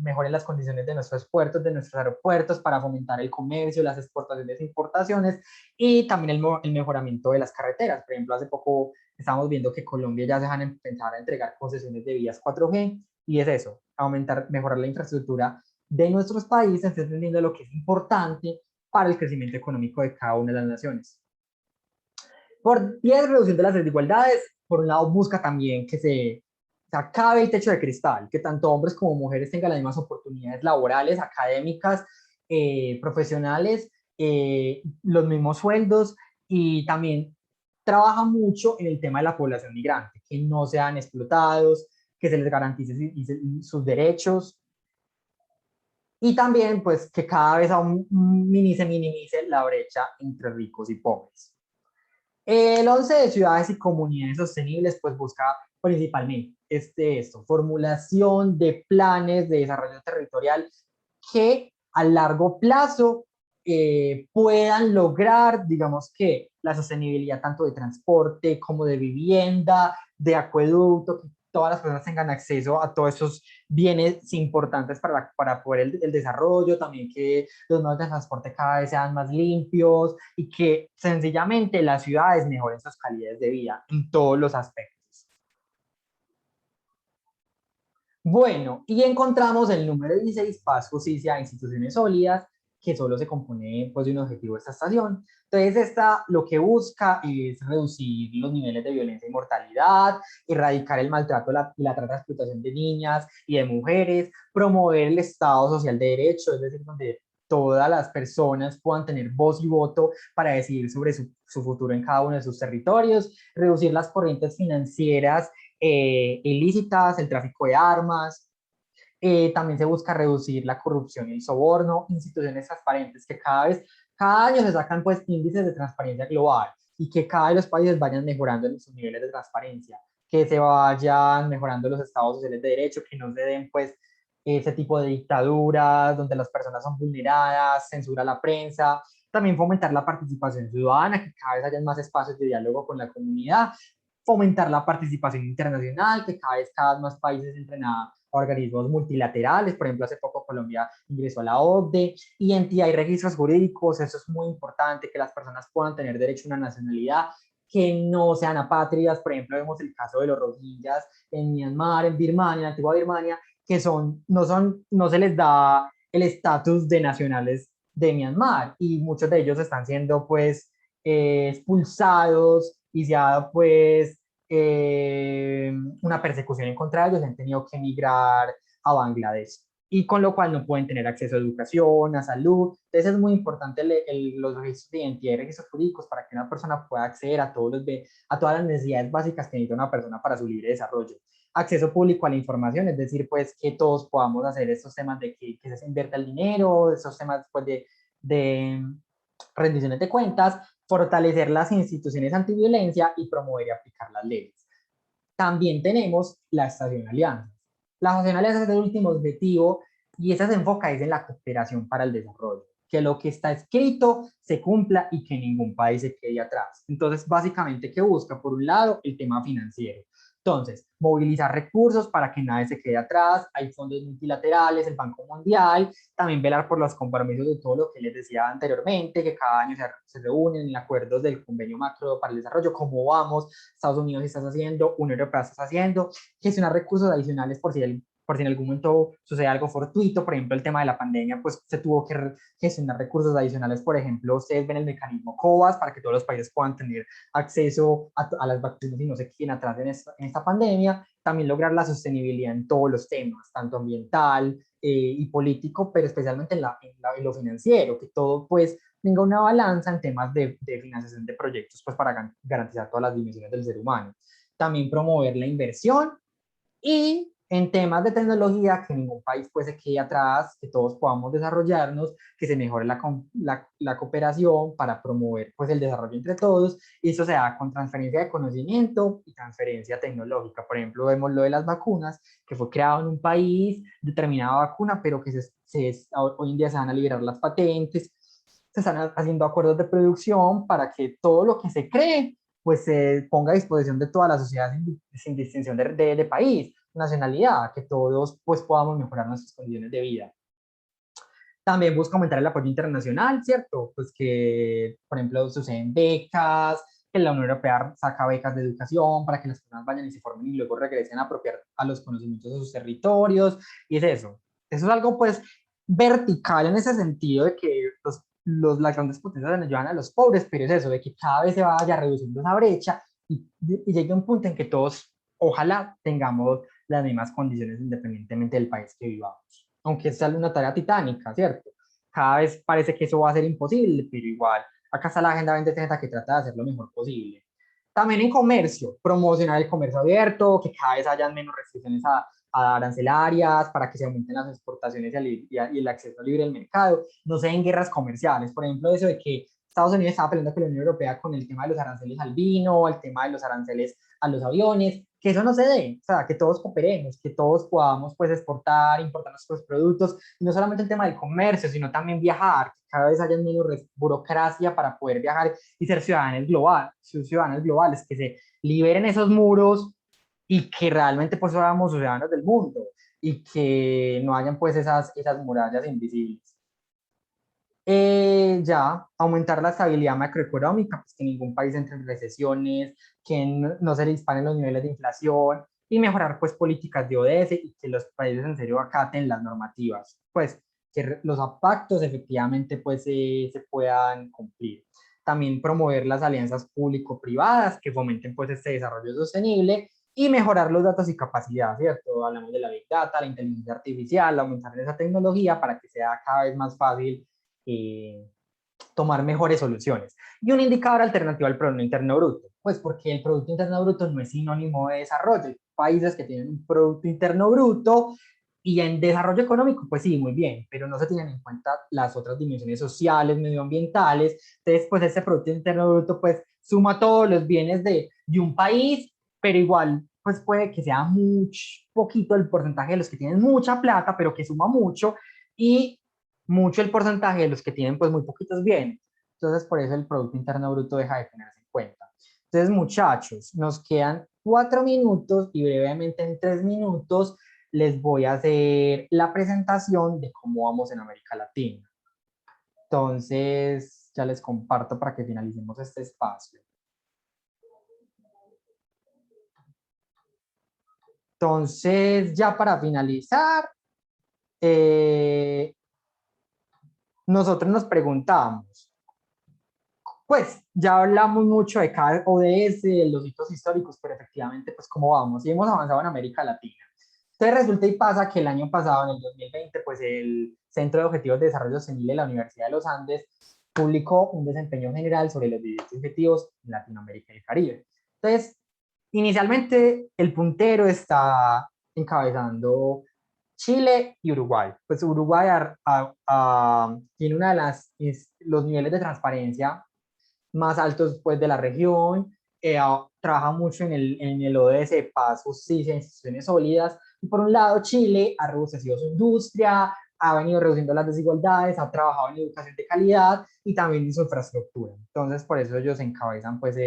mejoren las condiciones de nuestros puertos, de nuestros aeropuertos, para fomentar el comercio, las exportaciones e importaciones, y también el mejoramiento de las carreteras. Por ejemplo, hace poco estamos viendo que Colombia ya se van a empezar a entregar concesiones de vías 4G, y es eso, mejorar la infraestructura de nuestros países, entendiendo lo que es importante para el crecimiento económico de cada una de las naciones. Por 10, reducción de las desigualdades. Por un lado, busca también que se acabe el techo de cristal, que tanto hombres como mujeres tengan las mismas oportunidades laborales, académicas, profesionales, los mismos sueldos, y también trabaja mucho en el tema de la población migrante, que no sean explotados, que se les garantice sus derechos, y también pues que cada vez se minimice la brecha entre ricos y pobres. El 11 de ciudades y comunidades sostenibles pues busca principalmente formulación de planes de desarrollo territorial que a largo plazo puedan lograr, digamos, que la sostenibilidad tanto de transporte como de vivienda, de acueducto, que todas las personas tengan acceso a todos esos bienes importantes para poder el desarrollo, también que los modos de transporte cada vez sean más limpios, y que sencillamente las ciudades mejoren sus calidades de vida en todos los aspectos. Bueno, y encontramos el número 16, paz, justicia, instituciones sólidas, que solo se compone pues, de un objetivo de esta estación. Entonces, lo que busca es reducir los niveles de violencia y mortalidad, erradicar el maltrato y la trata de explotación de niñas y de mujeres, promover el Estado social de derecho, es decir, donde todas las personas puedan tener voz y voto para decidir sobre su futuro en cada uno de sus territorios, reducir las corrientes financieras ilícitas, el tráfico de armas. También se busca reducir la corrupción y el soborno, instituciones transparentes, que cada año se sacan pues índices de transparencia global, y que cada vez los países vayan mejorando en sus niveles de transparencia, que se vayan mejorando los estados sociales de derecho, que no se den pues ese tipo de dictaduras donde las personas son vulneradas, censura a la prensa. También fomentar la participación ciudadana, que cada vez haya más espacios de diálogo con la comunidad, fomentar la participación internacional, que cada vez más países entren a organismos multilaterales. Por ejemplo, hace poco Colombia ingresó a la OCDE, identidad y registros jurídicos. Eso es muy importante, que las personas puedan tener derecho a una nacionalidad, que no sean apátridas. Por ejemplo, vemos el caso de los rohingyas en Myanmar, en Birmania, en la antigua Birmania, que no se les da el estatus de nacionales de Myanmar, y muchos de ellos están siendo pues expulsados, y se ha pues una persecución en contra de ellos, han tenido que emigrar a Bangladesh, y con lo cual no pueden tener acceso a educación, a salud. Entonces es muy importante los registros de identidad y registros jurídicos, para que una persona pueda acceder a todas las necesidades básicas que necesita una persona para su libre desarrollo. Acceso público a la información, es decir, pues que todos podamos hacer estos temas de que se invierta el dinero, esos temas pues, de rendiciones de cuentas, fortalecer las instituciones antiviolencia y promover y aplicar las leyes. También tenemos la estación alianza. La estación alianza es el último objetivo, y esa se enfoca en la cooperación para el desarrollo, que lo que está escrito se cumpla y que ningún país se quede atrás. Entonces, básicamente, ¿qué busca? Por un lado, el tema financiero. Entonces, movilizar recursos para que nadie se quede atrás, hay fondos multilaterales, el Banco Mundial, también velar por los compromisos de todo lo que les decía anteriormente, que cada año se reúnen en acuerdos del Convenio Macro para el Desarrollo, cómo vamos, Estados Unidos está haciendo, Unión Europea está haciendo, gestionar recursos adicionales por si en algún momento sucede algo fortuito, por ejemplo, el tema de la pandemia, pues se tuvo que gestionar recursos adicionales, por ejemplo, ustedes ven el mecanismo COVAX para que todos los países puedan tener acceso a las vacunas y no se queden atrás en esta pandemia, también lograr la sostenibilidad en todos los temas, tanto ambiental y político, pero especialmente en lo financiero, que todo pues tenga una balanza en temas de financiación de proyectos, pues para garantizar todas las dimensiones del ser humano. También promover la inversión y en temas de tecnología, que ningún país pues se quede atrás, que todos podamos desarrollarnos, que se mejore la cooperación para promover pues el desarrollo entre todos, y eso se da con transferencia de conocimiento y transferencia tecnológica. Por ejemplo, vemos lo de las vacunas, que fue creado en un país, determinada vacuna, pero que hoy en día se van a liberar las patentes, se están haciendo acuerdos de producción para que todo lo que se cree pues se ponga a disposición de toda la sociedad sin distinción de país, nacionalidad, que todos pues podamos mejorar nuestras condiciones de vida. También busca aumentar el apoyo internacional, ¿cierto? Pues que, por ejemplo, suceden becas, que la Unión Europea saca becas de educación para que las personas vayan y se formen y luego regresen a apropiar a los conocimientos de sus territorios, y es eso. Eso es algo pues vertical en ese sentido de que las grandes potencias le ayudan a los pobres, pero es eso, de que cada vez se vaya reduciendo esa brecha y llegue un punto en que todos, ojalá, tengamos las mismas condiciones independientemente del país que vivamos. Aunque es una tarea titánica, ¿cierto? Cada vez parece que eso va a ser imposible, pero igual, acá está la Agenda 2030 que trata de hacer lo mejor posible. También en comercio, promocionar el comercio abierto, que cada vez hayan menos restricciones a arancelarias, para que se aumenten las exportaciones y el acceso libre al mercado, no se den guerras comerciales. Por ejemplo, eso de que Estados Unidos estaba peleando con la Unión Europea con el tema de los aranceles al vino, el tema de los aranceles a los aviones, que eso no se dé, o sea, que todos cooperemos, que todos podamos pues exportar, importar nuestros productos, y no solamente el tema del comercio, sino también viajar, que cada vez haya menos burocracia para poder viajar y ser ciudadanos globales, que se liberen esos muros y que realmente pues seamos ciudadanos del mundo y que no hayan pues esas murallas invisibles. Ya, aumentar la estabilidad macroeconómica, pues que ningún país entre en recesiones, que no se le disparen los niveles de inflación, y mejorar pues políticas de ODS y que los países en serio acaten las normativas, pues que los pactos efectivamente pues se puedan cumplir. También promover las alianzas público-privadas que fomenten pues este desarrollo sostenible y mejorar los datos y capacidad, ¿cierto? Hablamos de la Big Data, la inteligencia artificial, aumentar esa tecnología para que sea cada vez más fácil tomar mejores soluciones. Y un indicador alternativo al Producto Interno Bruto, pues porque el Producto Interno Bruto no es sinónimo de desarrollo. Hay países que tienen un Producto Interno Bruto y en desarrollo económico, pues sí, muy bien, pero no se tienen en cuenta las otras dimensiones sociales, medioambientales. Entonces, pues ese Producto Interno Bruto, pues suma todos los bienes de un país, pero igual, pues puede que sea poquito el porcentaje de los que tienen mucha plata, pero que suma mucho, y mucho el porcentaje de los que tienen pues muy poquitos bienes. Entonces, por eso el Producto Interno Bruto deja de tenerse en cuenta. Entonces, muchachos, nos quedan 4 minutos y brevemente en 3 minutos les voy a hacer la presentación de cómo vamos en América Latina. Entonces, ya les comparto para que finalicemos este espacio. Entonces, ya para finalizar, nosotros nos preguntamos, pues ya hablamos mucho de cada ODS, de los hitos históricos, pero efectivamente, pues cómo vamos, y hemos avanzado en América Latina. Entonces resulta y pasa que el año pasado, en el 2020, pues el Centro de Objetivos de Desarrollo Sostenible de la Universidad de los Andes publicó un desempeño general sobre los 18 objetivos en Latinoamérica y el Caribe. Entonces, inicialmente el puntero está encabezando Chile y Uruguay. Pues Uruguay tiene los niveles de transparencia más altos pues, de la región, trabaja mucho en el ODS, paz, justicia, instituciones sólidas, y por un lado Chile ha robustecido su industria, ha venido reduciendo las desigualdades, ha trabajado en educación de calidad y también en su infraestructura. Entonces, por eso ellos encabezan pues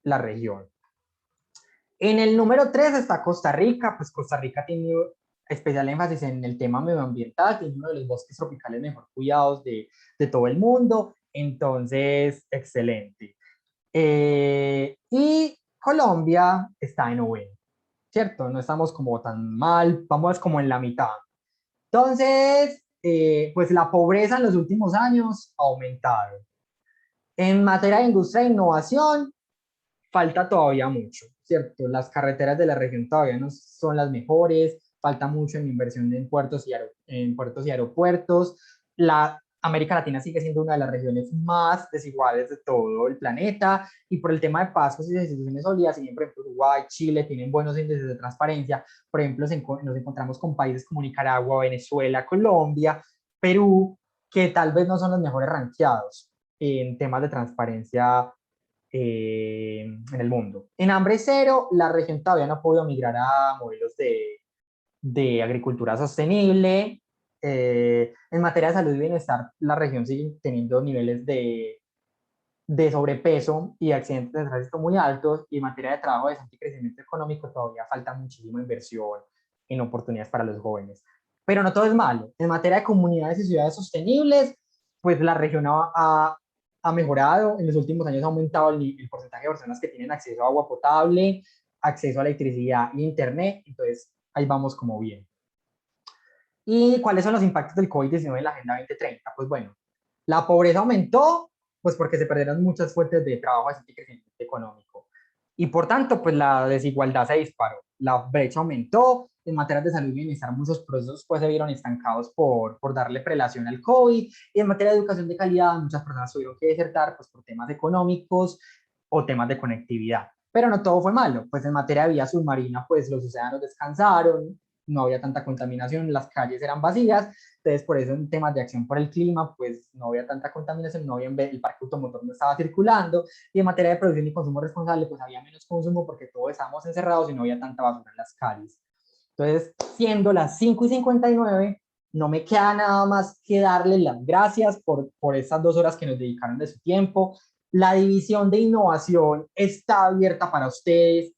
la región. En el número 3 está Costa Rica, pues Costa Rica tiene especial énfasis en el tema medioambiental, tiene uno de los bosques tropicales mejor cuidados de todo el mundo, entonces, excelente. Y Colombia está en noveno, ¿cierto? No estamos como tan mal, vamos como en la mitad. Entonces, pues la pobreza en los últimos años ha aumentado. En materia de industria e innovación, falta todavía mucho, ¿cierto? Las carreteras de la región todavía no son las mejores, falta mucho en inversión en puertos en puertos y aeropuertos. La América Latina sigue siendo una de las regiones más desiguales de todo el planeta y por el tema de pasos y de instituciones sólidas, si bien por ejemplo Uruguay, Chile tienen buenos índices de transparencia, por ejemplo nos encontramos con países como Nicaragua, Venezuela, Colombia, Perú, que tal vez no son los mejores rankeados en temas de transparencia en el mundo. En hambre cero, la región todavía no ha podido migrar a modelos de agricultura sostenible. En materia de salud y bienestar, la región sigue teniendo niveles de sobrepeso y accidentes de tránsito muy altos, y en materia de trabajo decente y crecimiento económico todavía falta muchísima inversión en oportunidades para los jóvenes. Pero no todo es malo. En materia de comunidades y ciudades sostenibles, pues la región ha mejorado. En los últimos años ha aumentado el porcentaje de personas que tienen acceso a agua potable, acceso a electricidad y internet, entonces ahí vamos como bien. ¿Y cuáles son los impactos del COVID-19 en la Agenda 2030? Pues bueno, la pobreza aumentó, pues porque se perdieron muchas fuentes de trabajo y crecimiento económico. Y por tanto, pues la desigualdad se disparó, la brecha aumentó, en materia de salud y bienestar muchos procesos pues se vieron estancados por darle prelación al COVID, y en materia de educación de calidad muchas personas tuvieron que desertar pues por temas económicos o temas de conectividad. Pero no todo fue malo, pues en materia de vía submarina pues los océanos descansaron, no había tanta contaminación, las calles eran vacías, entonces por eso en temas de acción por el clima, pues no había tanta contaminación, no había, el parque automotor no estaba circulando, y en materia de producción y consumo responsable, pues había menos consumo porque todos estábamos encerrados y no había tanta basura en las calles. Entonces, siendo las 5:59, no me queda nada más que darles las gracias por estas 2 horas que nos dedicaron de su tiempo. La división de innovación está abierta para ustedes.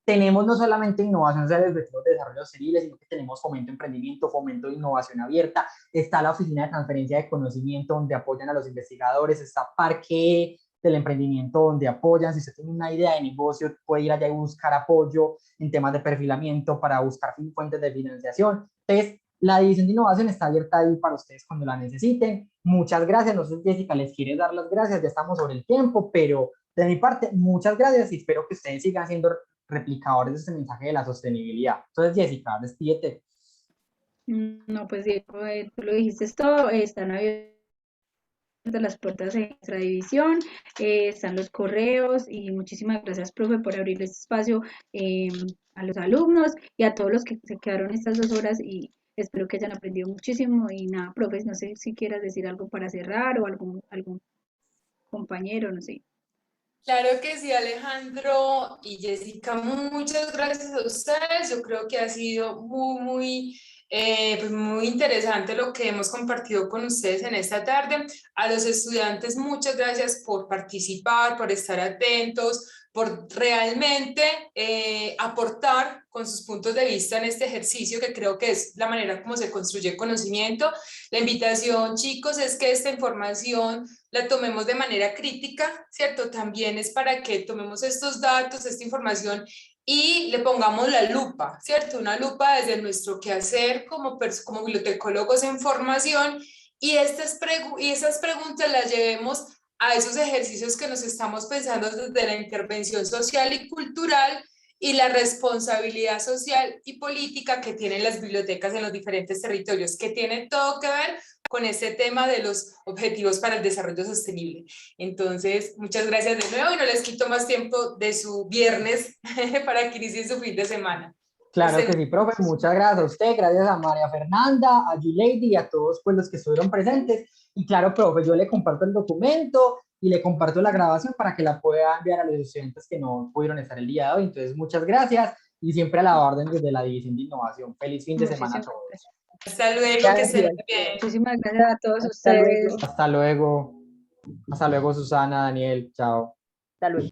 Tenemos no solamente innovación de objetivos de desarrollo sostenible, sino que tenemos fomento de emprendimiento, fomento de innovación abierta, está la oficina de transferencia de conocimiento donde apoyan a los investigadores, está Parque del Emprendimiento donde apoyan, si usted tiene una idea de negocio puede ir allá y buscar apoyo en temas de perfilamiento para buscar fuentes de financiación. Entonces, la división de innovación está abierta ahí para ustedes cuando la necesiten. Muchas gracias, no sé si Jessica les quiere dar las gracias, ya estamos sobre el tiempo, pero de mi parte, muchas gracias y espero que ustedes sigan siendo replicadores de este mensaje de la sostenibilidad. Entonces, Jessica, despídete. No, pues Diego, tú lo dijiste todo, están abiertas las puertas de nuestra división, están los correos y muchísimas gracias, profe, por abrir este espacio a los alumnos y a todos los que se quedaron estas 2 horas y espero que hayan aprendido muchísimo y nada, profe, no sé si quieras decir algo para cerrar o algún compañero, no sé. Claro que sí, Alejandro y Jessica, muchas gracias a ustedes. Yo creo que ha sido pues muy interesante lo que hemos compartido con ustedes en esta tarde. A los estudiantes, muchas gracias por participar, por estar atentos, por realmente aportar con sus puntos de vista en este ejercicio, que creo que es la manera como se construye conocimiento. La invitación, chicos, es que esta información la tomemos de manera crítica, ¿cierto? También es para que tomemos estos datos, esta información y le pongamos la lupa, ¿cierto? Una lupa desde nuestro quehacer como bibliotecólogos en formación y esas preguntas las llevemos a esos ejercicios que nos estamos pensando desde la intervención social y cultural y la responsabilidad social y política que tienen las bibliotecas en los diferentes territorios, que tiene todo que ver con este tema de los objetivos para el desarrollo sostenible. Entonces, muchas gracias de nuevo y no les quito más tiempo de su viernes para que inicien su fin de semana. Claro que sí, profe, muchas gracias a usted, gracias a María Fernanda, a G-Lady y a todos pues, los que estuvieron presentes. Y claro, profe, yo le comparto el documento y le comparto la grabación para que la pueda enviar a los estudiantes que no pudieron estar el día de hoy. Entonces, muchas gracias y siempre a la orden desde la División de Innovación. Feliz fin de semana a todos. Hasta luego, que estén Gracias. muy bien. Muchísimas gracias a todos Hasta ustedes. luego. Hasta luego. Hasta luego, Susana, Daniel. Chao. Hasta luego.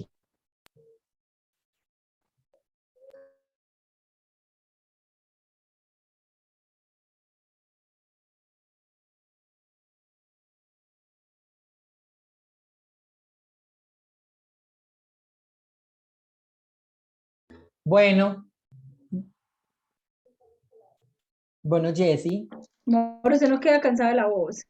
Bueno, bueno, Jessy. Por eso no queda cansada la voz.